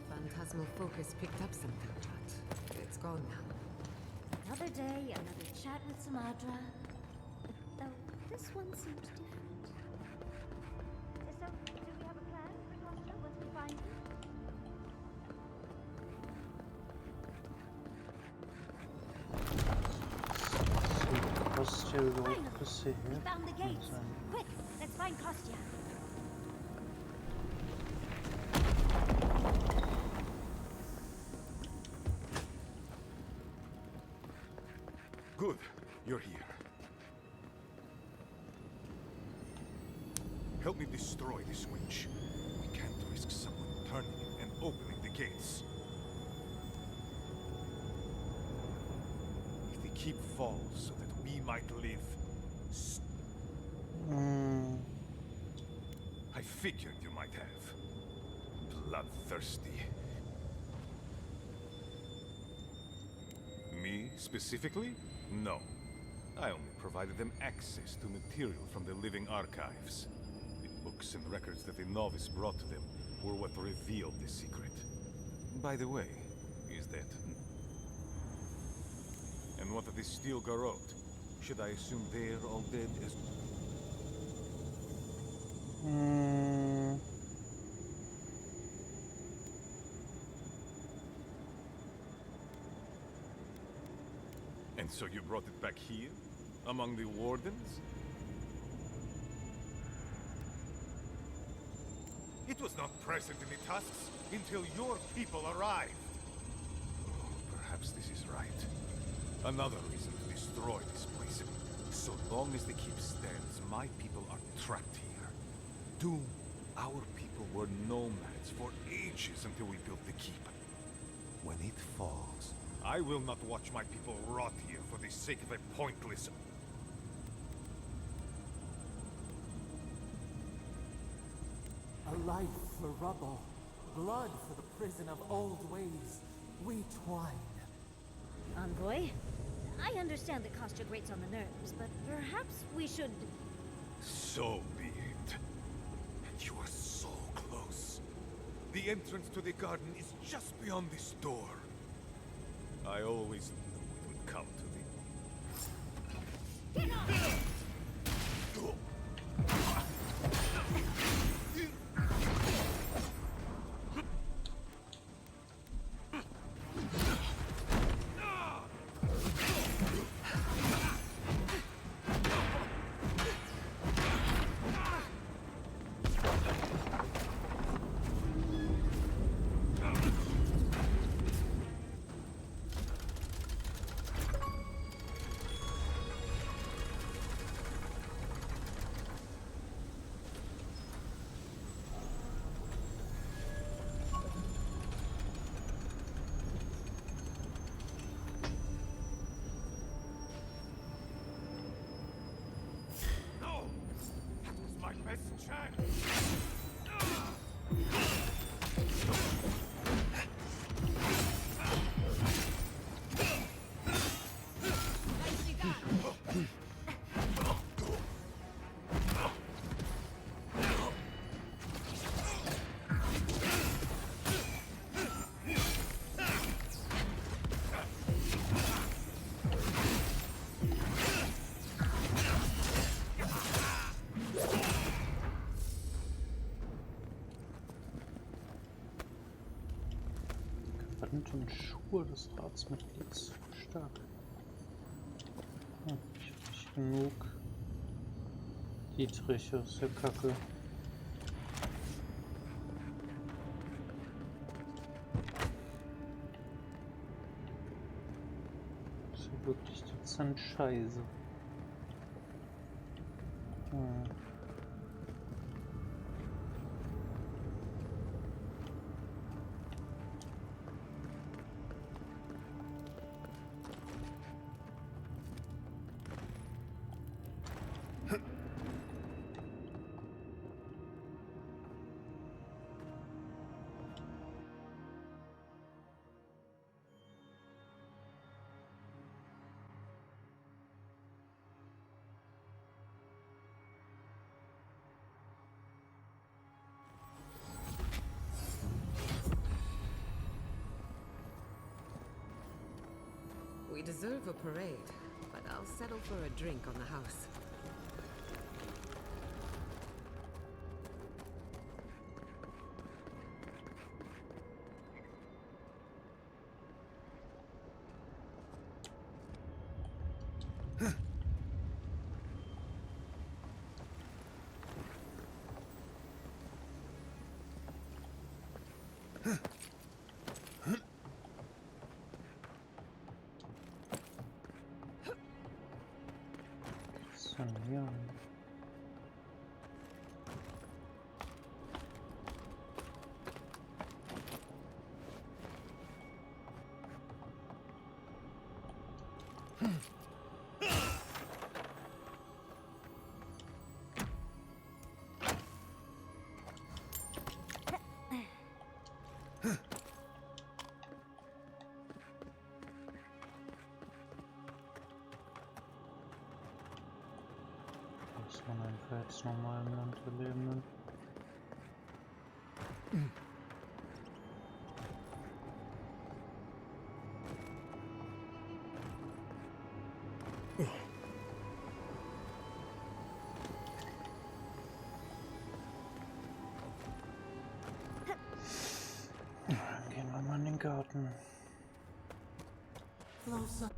Phantasmal focus picked up something, but it's gone now. Another day, another chat with Samadra. Though this one seems different. So, do we have a plan for Costa once we find him? Kostja überhaupt bisher? We found the gates. Quick, let's find Kostya. Good, you're here. Help me destroy this witch. We can't risk someone turning it and opening the gates. If the keep falls so that we might live... I figured you might have. Bloodthirsty. Me, specifically? No. I only provided them access to material from the living archives. The books and records that the novice brought to them were what revealed the secret. By the way, is that... And what of the Steel Garrote? Should I assume they're all dead as... And so you brought it back here? Among the wardens? It was not present in the tusks until your people arrived. Oh, perhaps this is right. Another reason to destroy this place. So long as the keep stands, my people are trapped here. Doomed. Our people were nomads for ages until we built the keep. When it falls, I will not watch my people rot here for the sake of a pointless... A life for rubble, blood for the prison of old ways. We twine. Envoy, I understand that Kostya grates on the nerves, but perhaps we should... So be it. And you are so close. The entrance to the garden is just beyond this door. I always knew it would come to the... Get off! sind Schuhe des Ratsmitglieds. Stark. Hm, ich hab nicht genug. Dietrich, das ist ja kacke. Das ist ja wirklich dezent scheiße. Hm. We deserve a parade, but I'll settle for a drink on the house. Ja. Muss man einfach jetzt nochmal im Land erleben. Dann gehen wir mal in den Garten. Closer.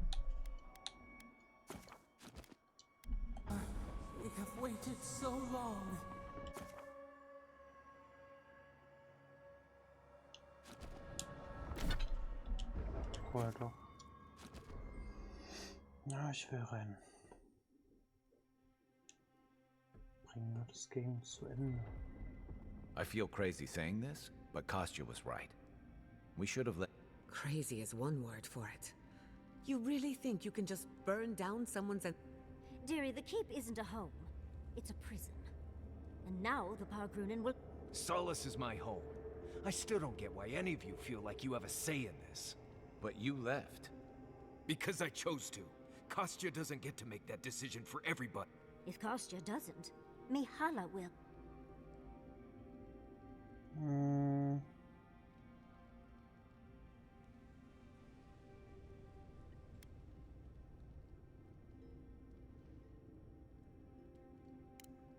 We have waited so long. Cool, doch. Ja, ich will rein. Bringen wir das Game zu Ende. I feel crazy saying this, but Kostya was right. We should have let... Crazy is one word for it. You really think you can just burn down someone's... Dearie, the keep isn't a home. It's a prison. And now the Pargrunen will... Solace is my home. I still don't get why any of you feel like you have a say in this. But you left. Because I chose to. Kostya doesn't get to make that decision for everybody. If Kostya doesn't, Mihala will.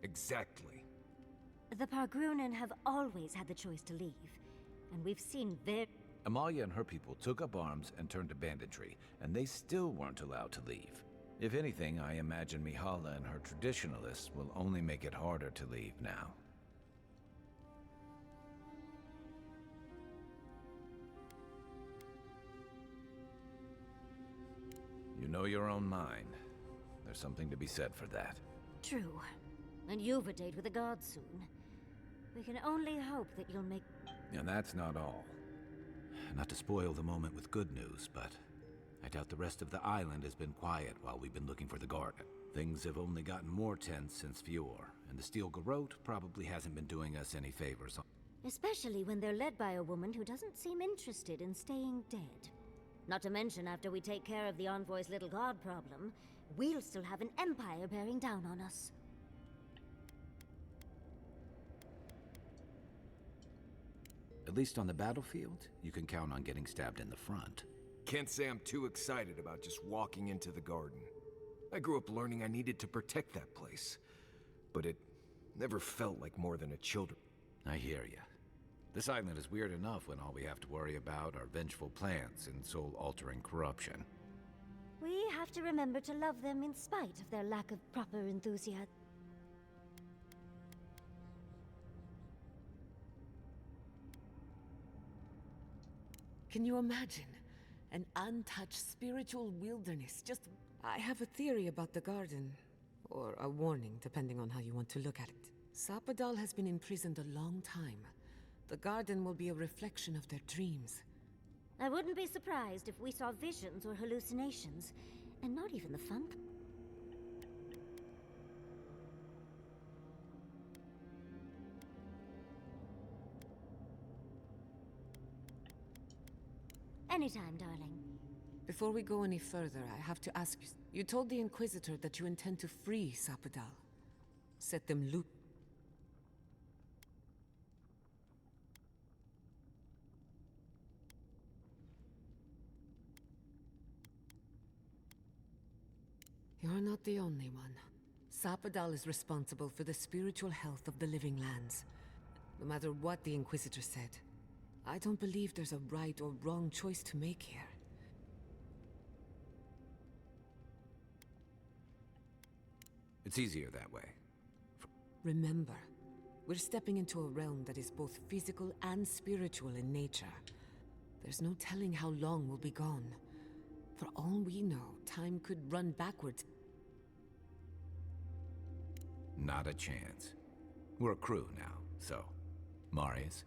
Exactly. The Pargrunen have always had the choice to leave, and we've seen their... Amalia and her people took up arms and turned to banditry, and they still weren't allowed to leave. If anything, I imagine Mihala and her traditionalists will only make it harder to leave now. You know your own mind. There's something to be said for that. True. And you've a date with the gods soon. We can only hope that you'll make... And that's not all. Not to spoil the moment with good news, but I doubt the rest of the island has been quiet while we've been looking for the garden. Things have only gotten more tense since Fjord, and the Steel Garrote probably hasn't been doing us any favors. Especially when they're led by a woman who doesn't seem interested in staying dead. Not to mention, after we take care of the Envoy's little god problem, we'll still have an empire bearing down on us. At least on the battlefield, you can count on getting stabbed in the front. Can't say I'm too excited about just walking into the garden. I grew up learning I needed to protect that place, but it never felt like more than a children. I hear you. This island is weird enough when all we have to worry about are vengeful plans and soul-altering corruption. We have to remember to love them in spite of their lack of proper enthusiasm. Can you imagine? An untouched spiritual wilderness. I have a theory about the garden. Or a warning, depending on how you want to look at it. Sapadal has been imprisoned a long time. The garden will be a reflection of their dreams. I wouldn't be surprised if we saw visions or hallucinations, and not even the fun. Anytime, darling. Before we go any further, I have to ask you. You told the Inquisitor that you intend to free Sapadal. Set them loose. You're not the only one. Sapadal is responsible for the spiritual health of the living lands. No matter what the Inquisitor said, I don't believe there's a right or wrong choice to make here. It's easier that way. Remember, we're stepping into a realm that is both physical and spiritual in nature. There's no telling how long we'll be gone. For all we know, time could run backwards. Not a chance. We're a crew now, so... Marius?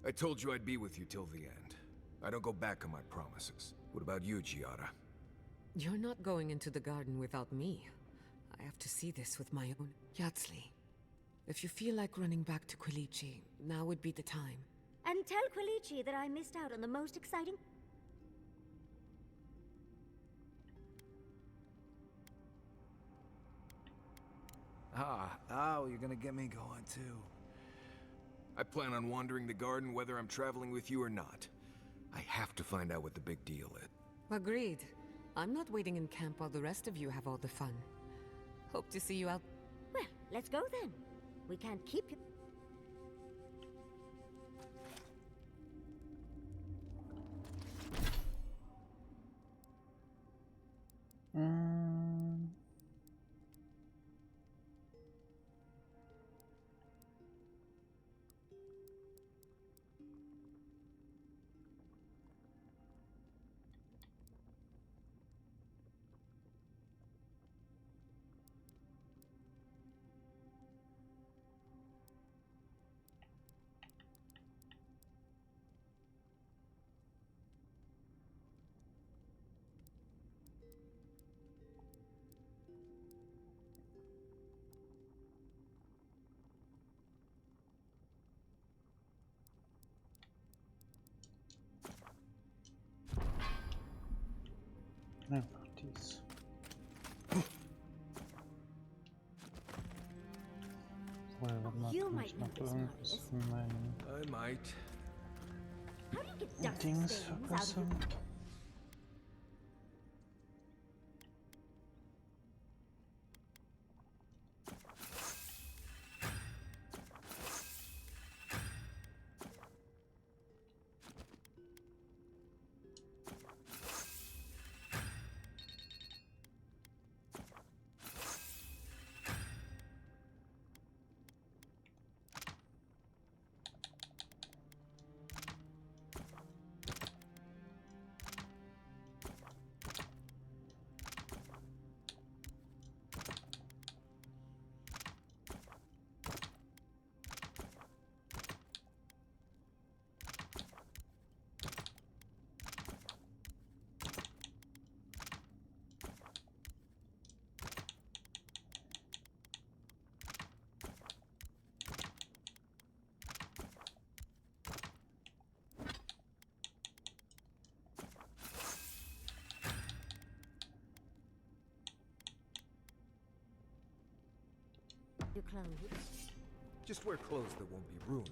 I told you I'd be with you till the end. I don't go back on my promises. What about you, Giada? You're not going into the garden without me. I have to see this with my own... Yatsli, if you feel like running back to Quilichi, now would be the time. And tell Quilichi that I missed out on the most exciting... You're gonna get me going too. I plan on wandering the garden whether I'm traveling with you or not. I have to find out what the big deal is. Agreed. I'm not waiting in camp while the rest of you have all the fun. Hope to see you out. Well, let's go then. We can't keep you... Einfach dies. So, warte mal, kann ich noch irgendwas von meinen I might. Dings verbessern? Your clothes. Just wear clothes that won't be ruined.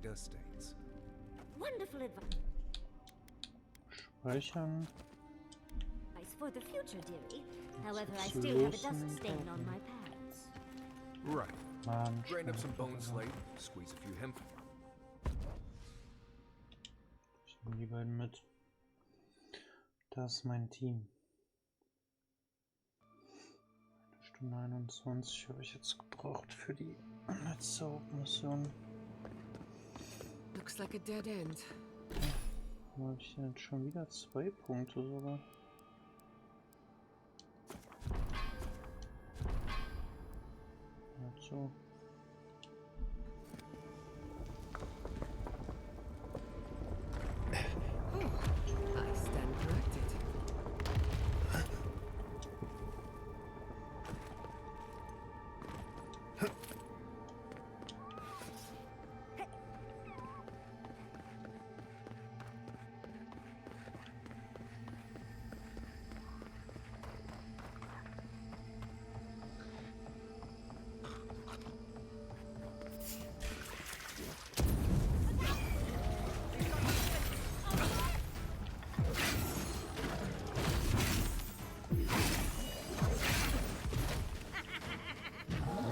dust stains. Wonderful advice Speichern. for the future, dearie. However, I Jetzt still have a losen dust stain on Karten. my pants. Right. Mann, Grind up some Speicher, bone Alter. slate, squeeze a few hemp. Ich nehme die beiden mit. Das ist mein Team. 1 Stunde 21 habe ich jetzt gebraucht für die letzte Hauptmission. Looks like a dead end. Wo habe ich denn jetzt schon wieder 2 Punkte sogar? So. I stand corrected.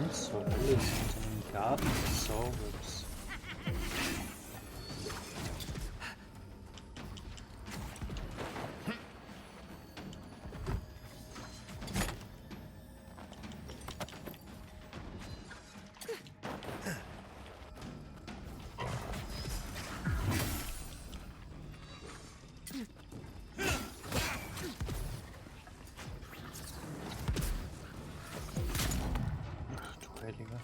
So alles unter dem Garten des Zaubers. Ach du Heiliger.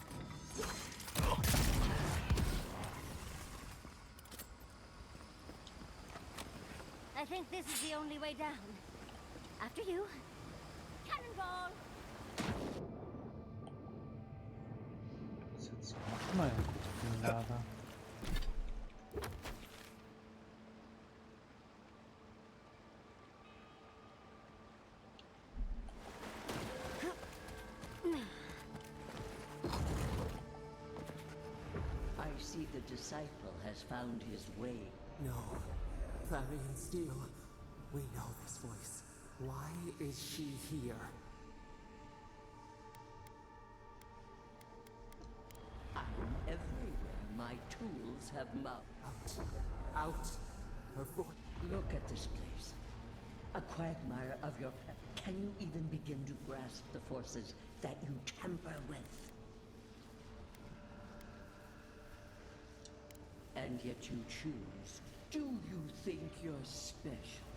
I think this is the only way down. After you. Cannonball! Das ist jetzt auch mal ein gutes Lager. I see the disciple has found his way. No. Clarion Steel. We know this voice. Why is she here? I'm everywhere. My tools have mouth. Out. Her voice. Look at this place. A quagmire of your pet. Can you even begin to grasp the forces that you tamper with? And yet you choose. Do you think you're special?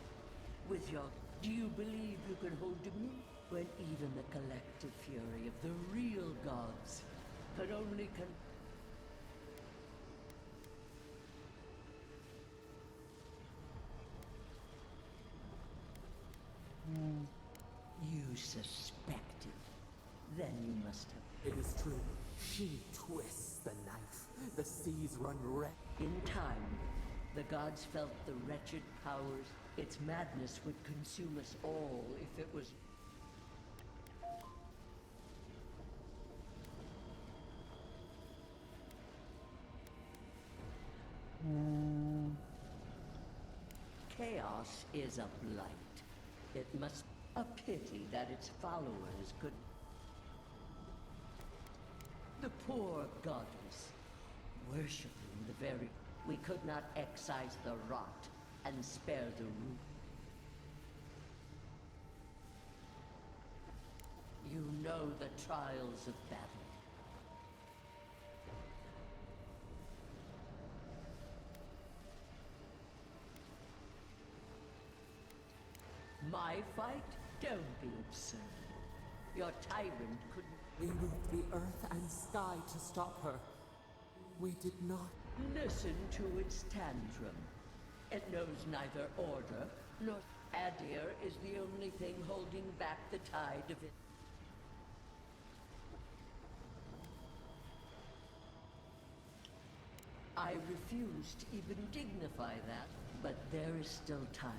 With your... Do you believe you can hold dominion? When even the collective fury of the real gods could only You suspected. Then you must have... It is true. She twists the knife. The seas run red. In time, the gods felt the wretched powers. Its madness would consume us all if it was... Chaos is a blight. It must... A pity that its followers could... The poor goddess, worshipping the very... We could not excise the rot and spare the root. You know the trials of battle. My fight? Don't be absurd. Your tyrant couldn't... We moved the earth and sky to stop her. We did not... Listen to its tantrum. It knows neither order nor... Adir is the only thing holding back the tide of it. I refuse to even dignify that, but there is still time.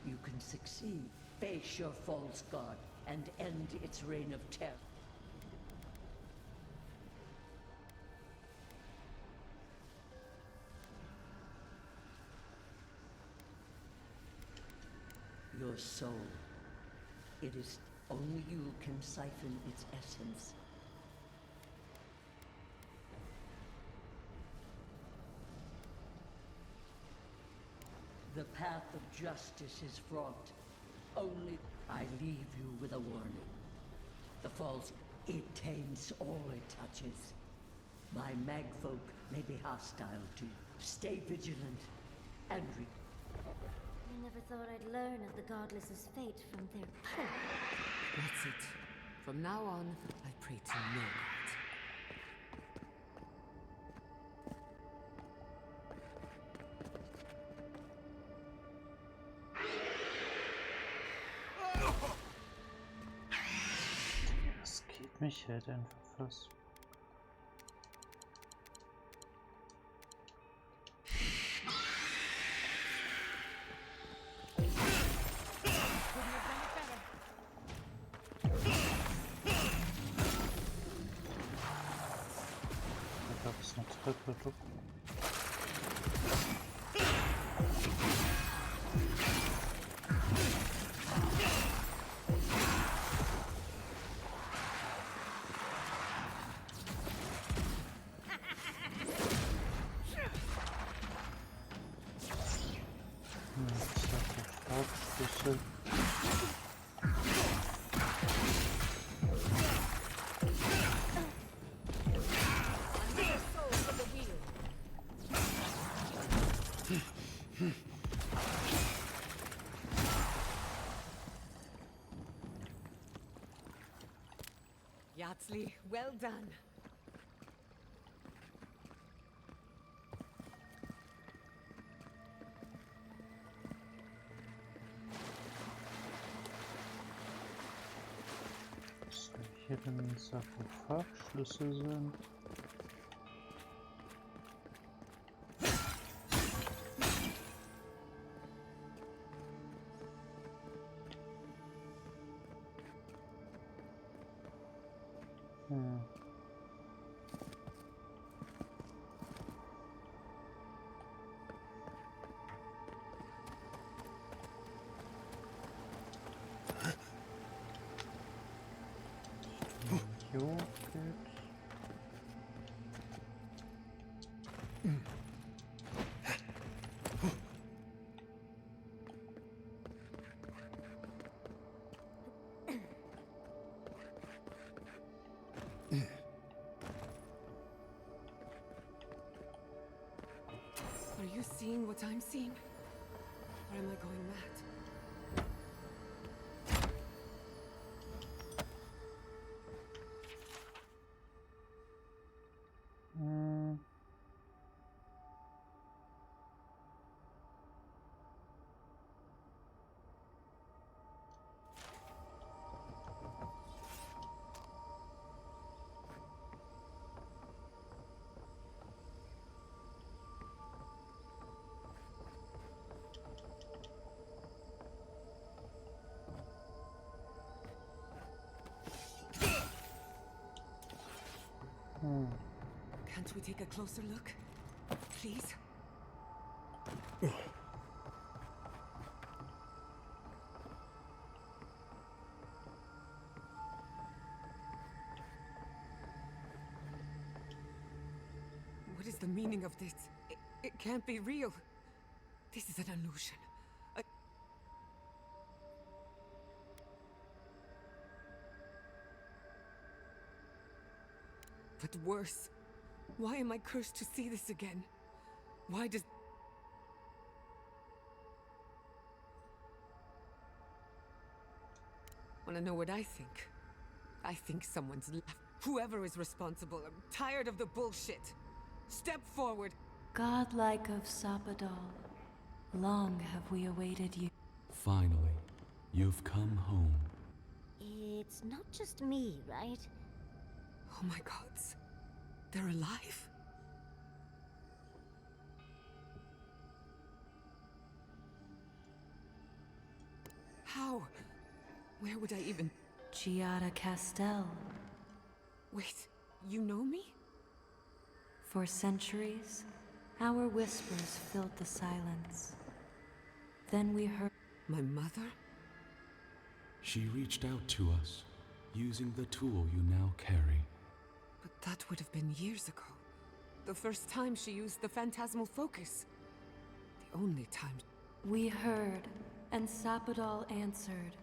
You can succeed. Face your false god and end its reign of terror. your soul. It is only you can siphon its essence. The path of justice is fraught. Only I leave you with a warning. The false, it taints all it touches. My magfolk may be hostile to you. Stay vigilant and I never thought I'd learn of the Godless's fate from their killer. That's it. From now on, I pray to no god. Das geht mich halt einfach fast. Da gab es eine Treppe, doch. Hauptmissionen. Yatzli, well done. Soll hier ein Sarkophag Schlüssel sein? Jo, geht. Are you seeing what I'm seeing? Or am I going mad? Can't we take a closer look? Please? What is the meaning of this? It can't be real. This is an illusion. But worse, why am I cursed to see this again? Why does... Wanna know what I think? I think someone's left. Whoever is responsible, I'm tired of the bullshit. Step forward. Godlike of Sapadal, long have we awaited you. Finally, you've come home. It's not just me, right? Oh my gods. They're alive? How? Where would I even... Giada Castel. Wait, you know me? For centuries, our whispers filled the silence. Then we heard... My mother? She reached out to us, using the tool you now carry. But that would have been years ago. The first time she used the phantasmal focus. The only time. We heard, and Sapadal answered,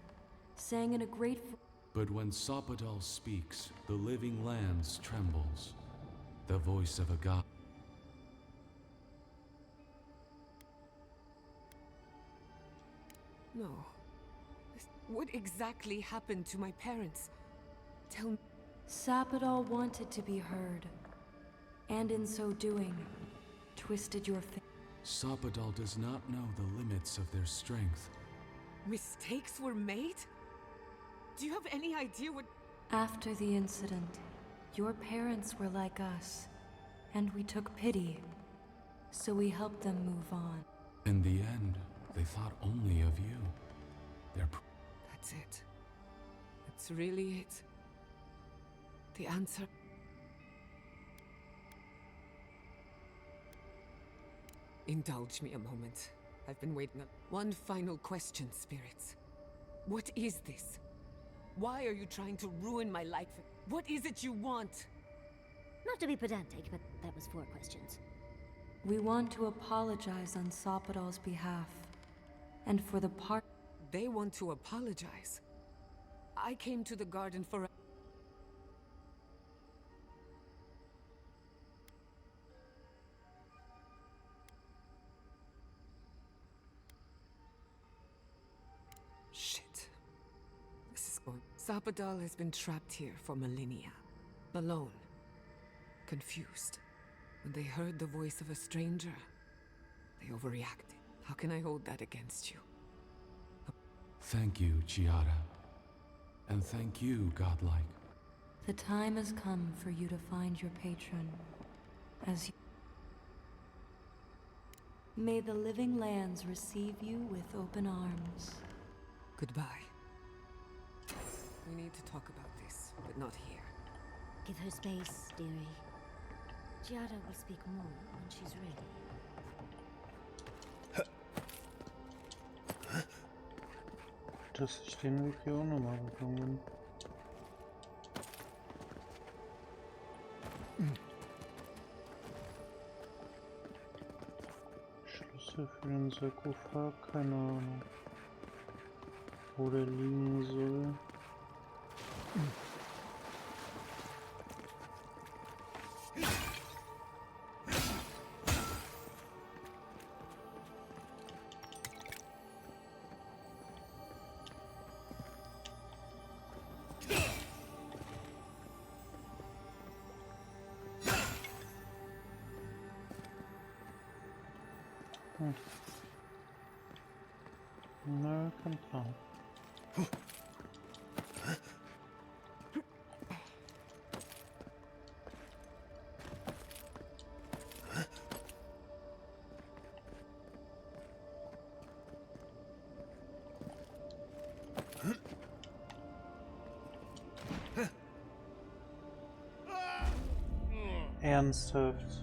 saying in a grateful... But when Sapadal speaks, the living lands trembles. The voice of a god. No. What exactly happened to my parents? Tell me. Sapadal wanted to be heard, and in so doing, twisted your fate. Sapadal does not know the limits of their strength. Mistakes were made? Do you have any idea what... After the incident, your parents were like us, and we took pity, so we helped them move on. In the end, they thought only of you. That's it. That's really it. The answer... Indulge me a moment. I've been waiting. One final question, spirits. What is this? Why are you trying to ruin my life? What is it you want? Not to be pedantic, but that was 4 questions. We want to apologize on Sapadal's behalf, and for the part... They want to apologize. I came to the garden for a... Shit. This is going... Sapadal has been trapped here for millennia. Alone. Confused. When they heard the voice of a stranger, they overreacted. How can I hold that against you? Thank you, Giada. And thank you, Godlike. The time has come for you to find your patron, as you... May the living lands receive you with open arms. Goodbye. We need to talk about this, but not here. Give her space, dearie. Giada will speak more when she's ready. Dass ich den Weg hier auch nochmal gegangen bin. Schlüssel für den Sarkophag, keine Ahnung. Wo der liegen soll. Na, kein Plan. Ernsthaft.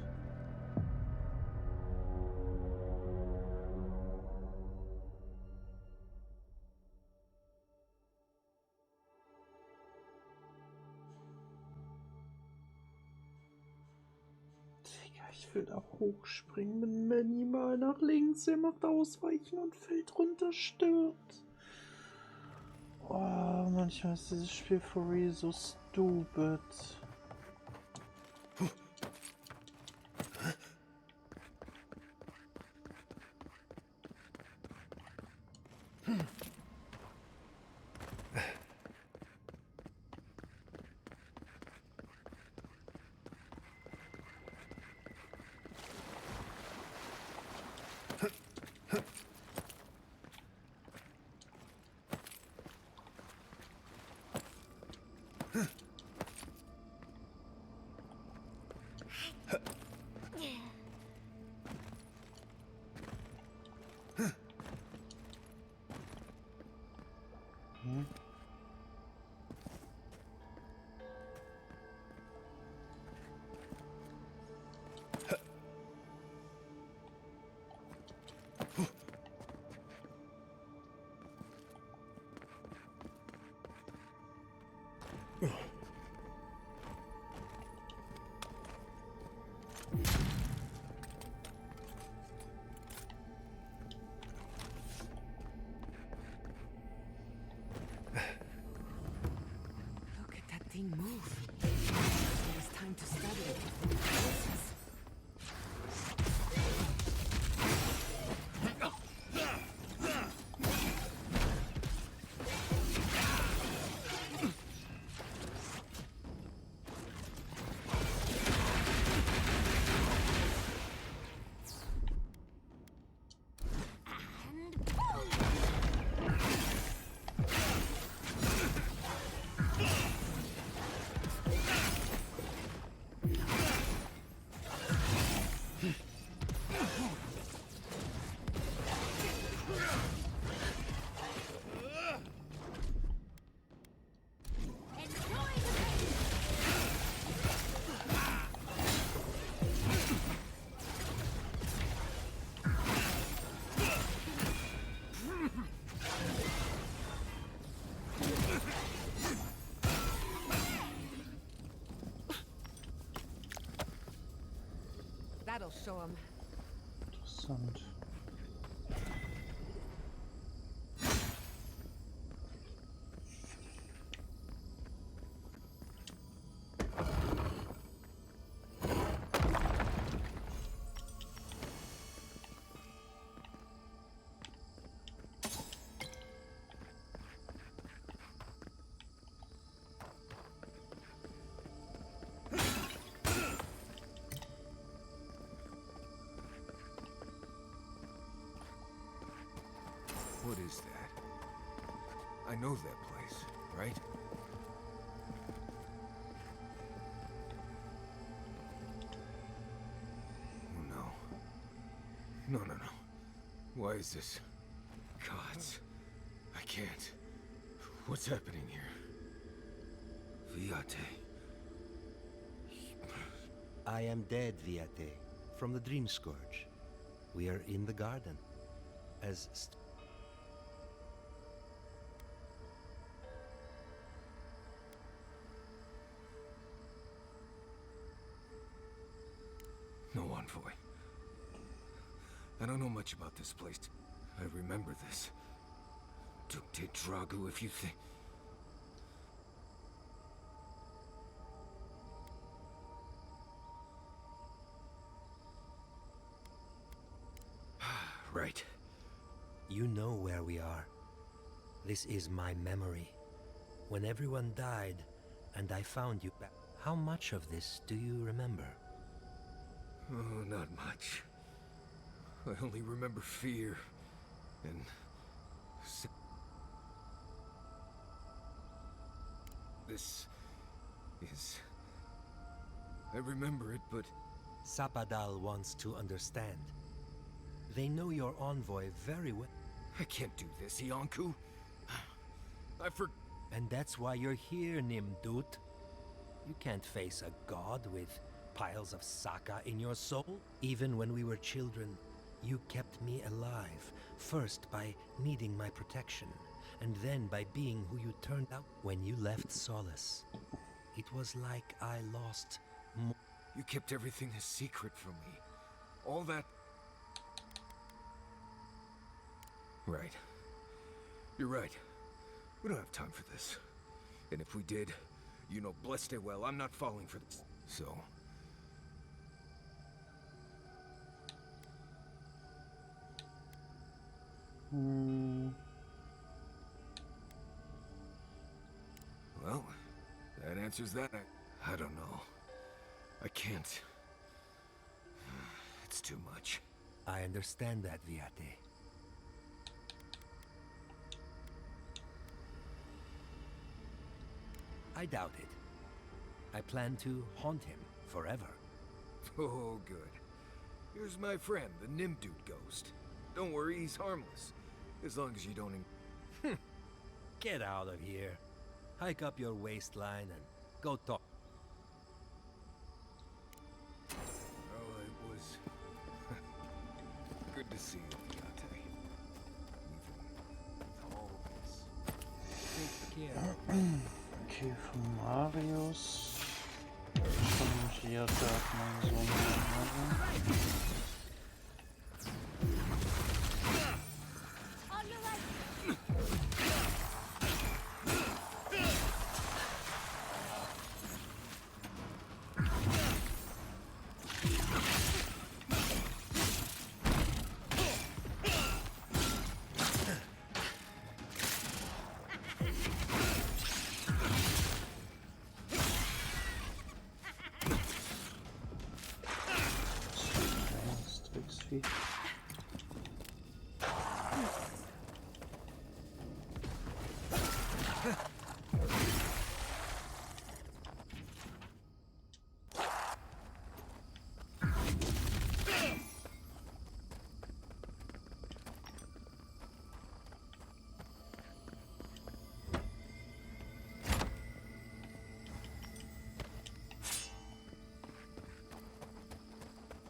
Ich will da hochspringen, wenn Manny mal nach links, er macht ausweichen und fällt runter, stirbt. Oh, manchmal ist dieses Spiel for real so stupid. That'll show him. Interessant. What is that? I know that place, right? Oh no. No. Why is this? Gods. I can't. What's happening here? Viate. I am dead, Viate, from the Dream Scourge. We are in the garden. No envoy. I don't know much about this place. I remember this. Duke de Dragu, if you think... Right. You know where we are. This is my memory. When everyone died, and I found you back. How much of this do you remember? Oh, not much. I only remember fear and... This is... I remember it, but... Sapadal wants to understand. They know your envoy very well. I can't do this, Iancu. And that's why you're here, Nimdut. You can't face a god with piles of Saka in your soul. Even when we were children, you kept me alive. First by needing my protection, and then by being who you turned out when you left Solace. It was like I lost more. You kept everything a secret from me. All that... Right. You're right. We don't have time for this. And if we did, you know, blessed it well, I'm not falling for this. So... Well, that answers that. I don't know. I can't. It's too much. I understand that, Viate. I doubt it. I plan to haunt him forever. Oh, good. Here's my friend, the Nimdut ghost. Don't worry, he's harmless. As long as you don't... Get out of here. Hike up your waistline and go talk. Oh, it was... good to see you, Viate. Even with all this. Take care. Okay, von Marius. Schon hier darf man so machen.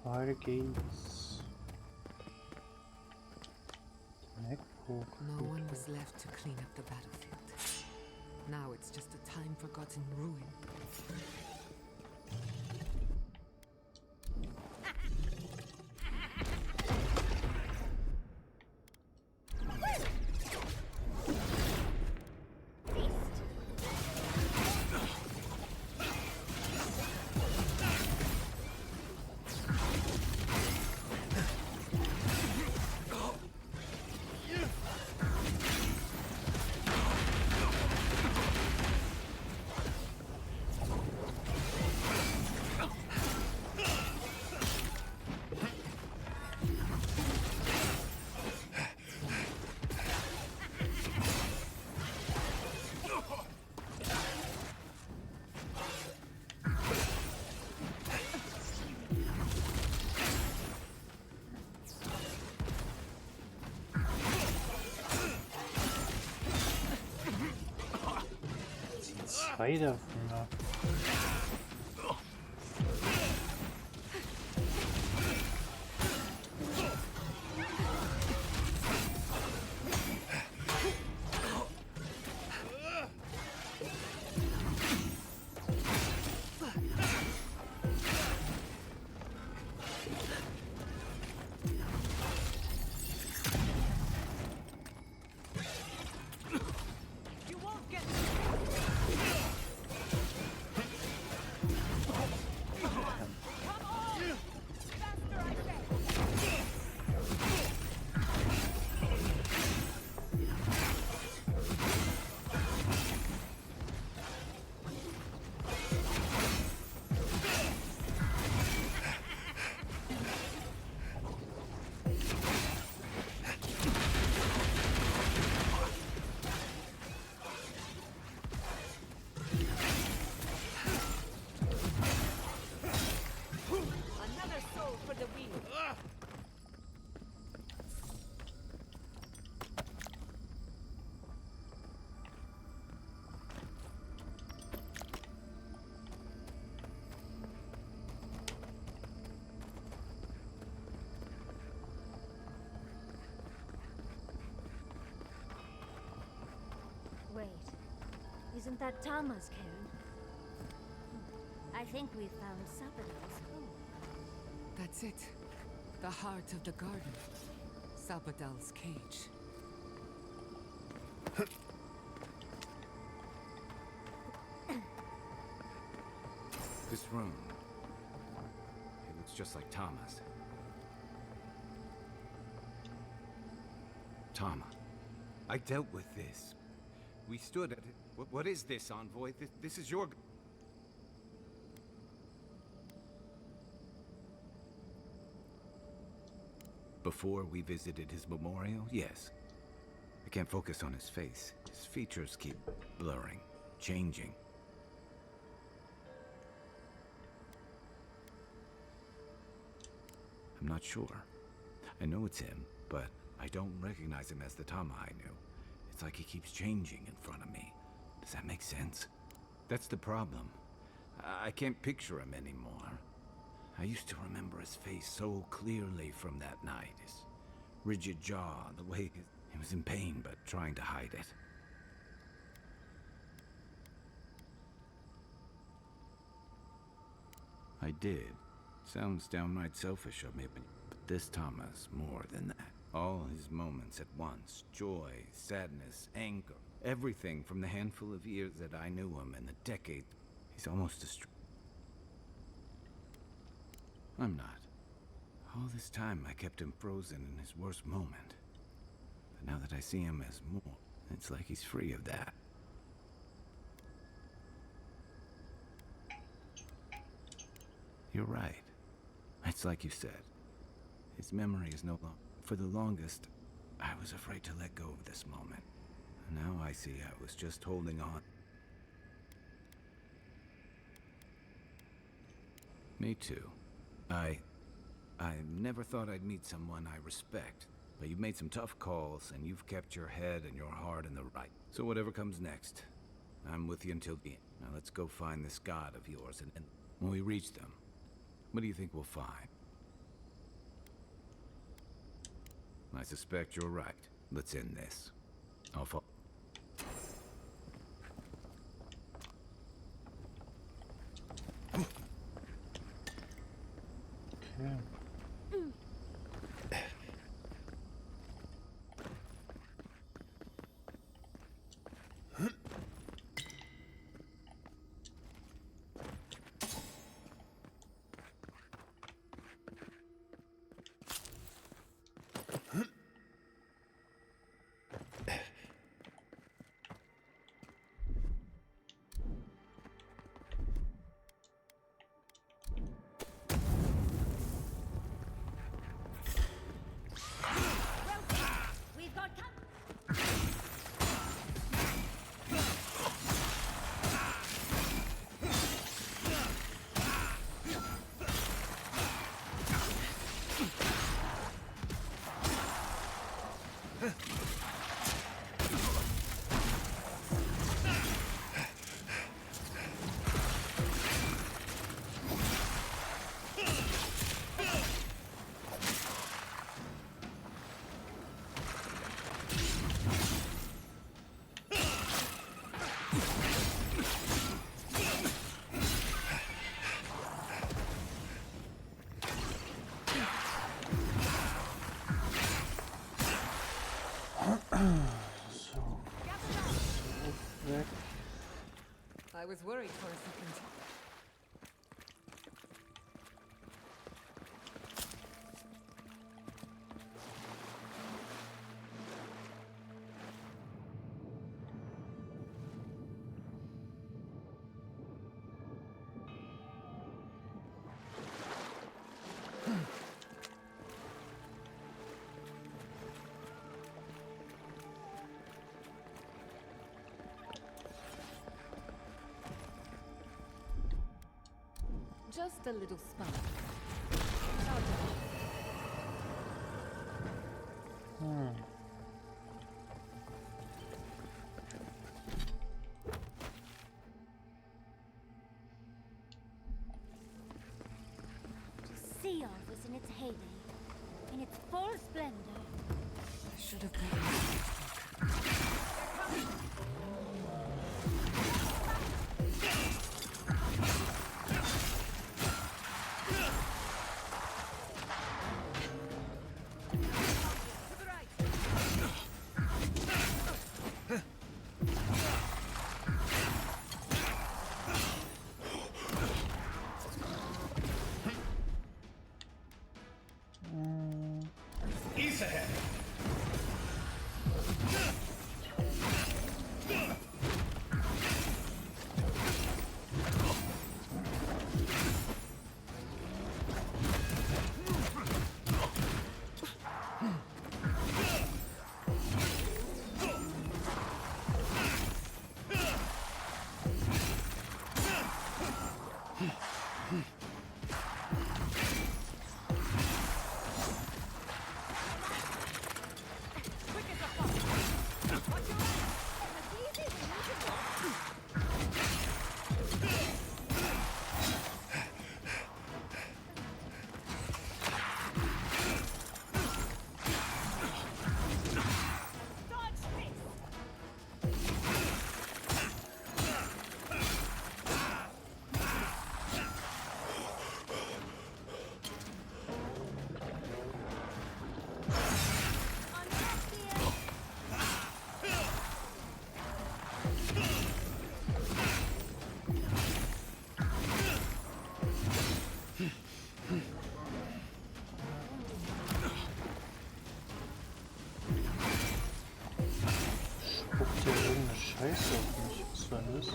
Weiter geht's. No one was left to clean up the battlefield. Now it's just a time-forgotten ruin. frei davon. Ne? Wait, isn't that Tama's cairn? I think we've found Sapadal's home. That's it. The heart of the garden. Sapadal's cage. This room. It looks just like Tama's. Tama. I dealt with this. We stood at it. What is this, Envoy? This is your... Before we visited his memorial, yes. I can't focus on his face. His features keep blurring, changing. I'm not sure. I know it's him, but I don't recognize him as the Tama I knew. It's like he keeps changing in front of me. Does that make sense? That's the problem. I can't picture him anymore. I used to remember his face so clearly from that night. His rigid jaw, the way he was in pain but trying to hide it. I did. Sounds downright selfish of me, but this Tama's more than that. All his moments at once. Joy, sadness, anger. Everything from the handful of years that I knew him and the decade. He's almost a I'm not. All this time I kept him frozen in his worst moment. But now that I see him as more, it's like he's free of that. You're right. It's like you said. His memory is no longer... For the longest, I was afraid to let go of this moment. And now I see I was just holding on. Me too. I never thought I'd meet someone I respect. But you've made some tough calls, and you've kept your head and your heart in the right. So whatever comes next, I'm with you until the end. Now let's go find this god of yours, and when we reach them, what do you think we'll find? I suspect you're right. Let's end this. I'll follow. Okay. So. Weg. I was worried for a second. Just a little spark. Sea was in its heyday, in its full splendor. I should have brought East ahead. Spuckt hier irgendeine Scheiße auf mich. Was war das?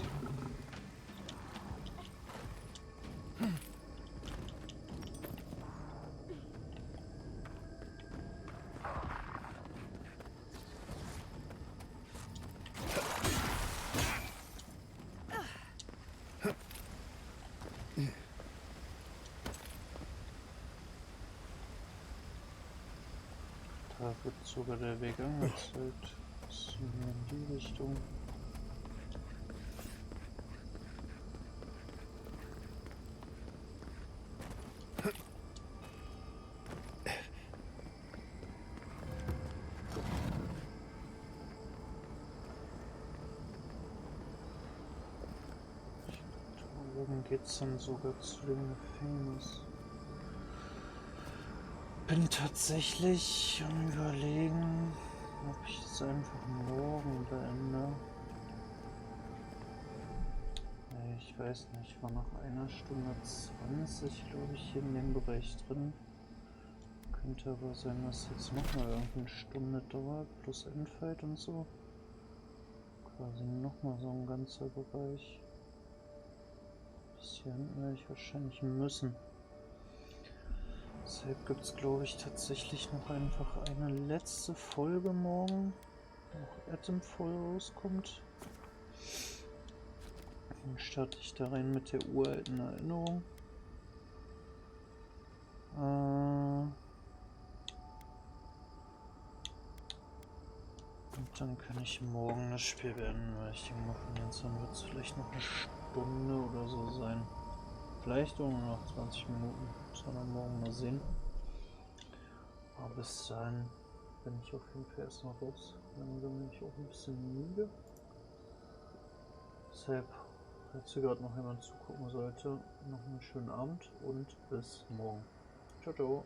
Da wird sogar der Weg angezeigt. So, in die Richtung. Da oben geht's dann sogar zu dem Gefängnis. Bin tatsächlich am Überlegen, ob ich es einfach morgen beende. Ich weiß nicht, war noch 1:20, glaube ich, hier in dem Bereich drin. Könnte aber sein, dass jetzt nochmal irgendeine Stunde dauert, plus Endfight und so. Quasi nochmal so ein ganzer Bereich. Bis hier hinten werde ich wahrscheinlich müssen. Deshalb gibt es, glaube ich, tatsächlich noch einfach eine letzte Folge morgen, wo auch Atomfall rauskommt. Dann starte ich da rein mit der uralten Erinnerung. Und dann kann ich morgen das Spiel beenden, weil ich denke mal, von jetzt an wird es vielleicht noch eine Stunde oder so sein. Vielleicht auch nur noch 20 Minuten. Muss man dann morgen mal sehen. Aber bis dahin bin ich auf jeden Fall erstmal raus. Dann bin ich auch ein bisschen müde. Deshalb, falls hier gerade noch jemand zugucken sollte, noch einen schönen Abend und bis morgen. Ciao, ciao.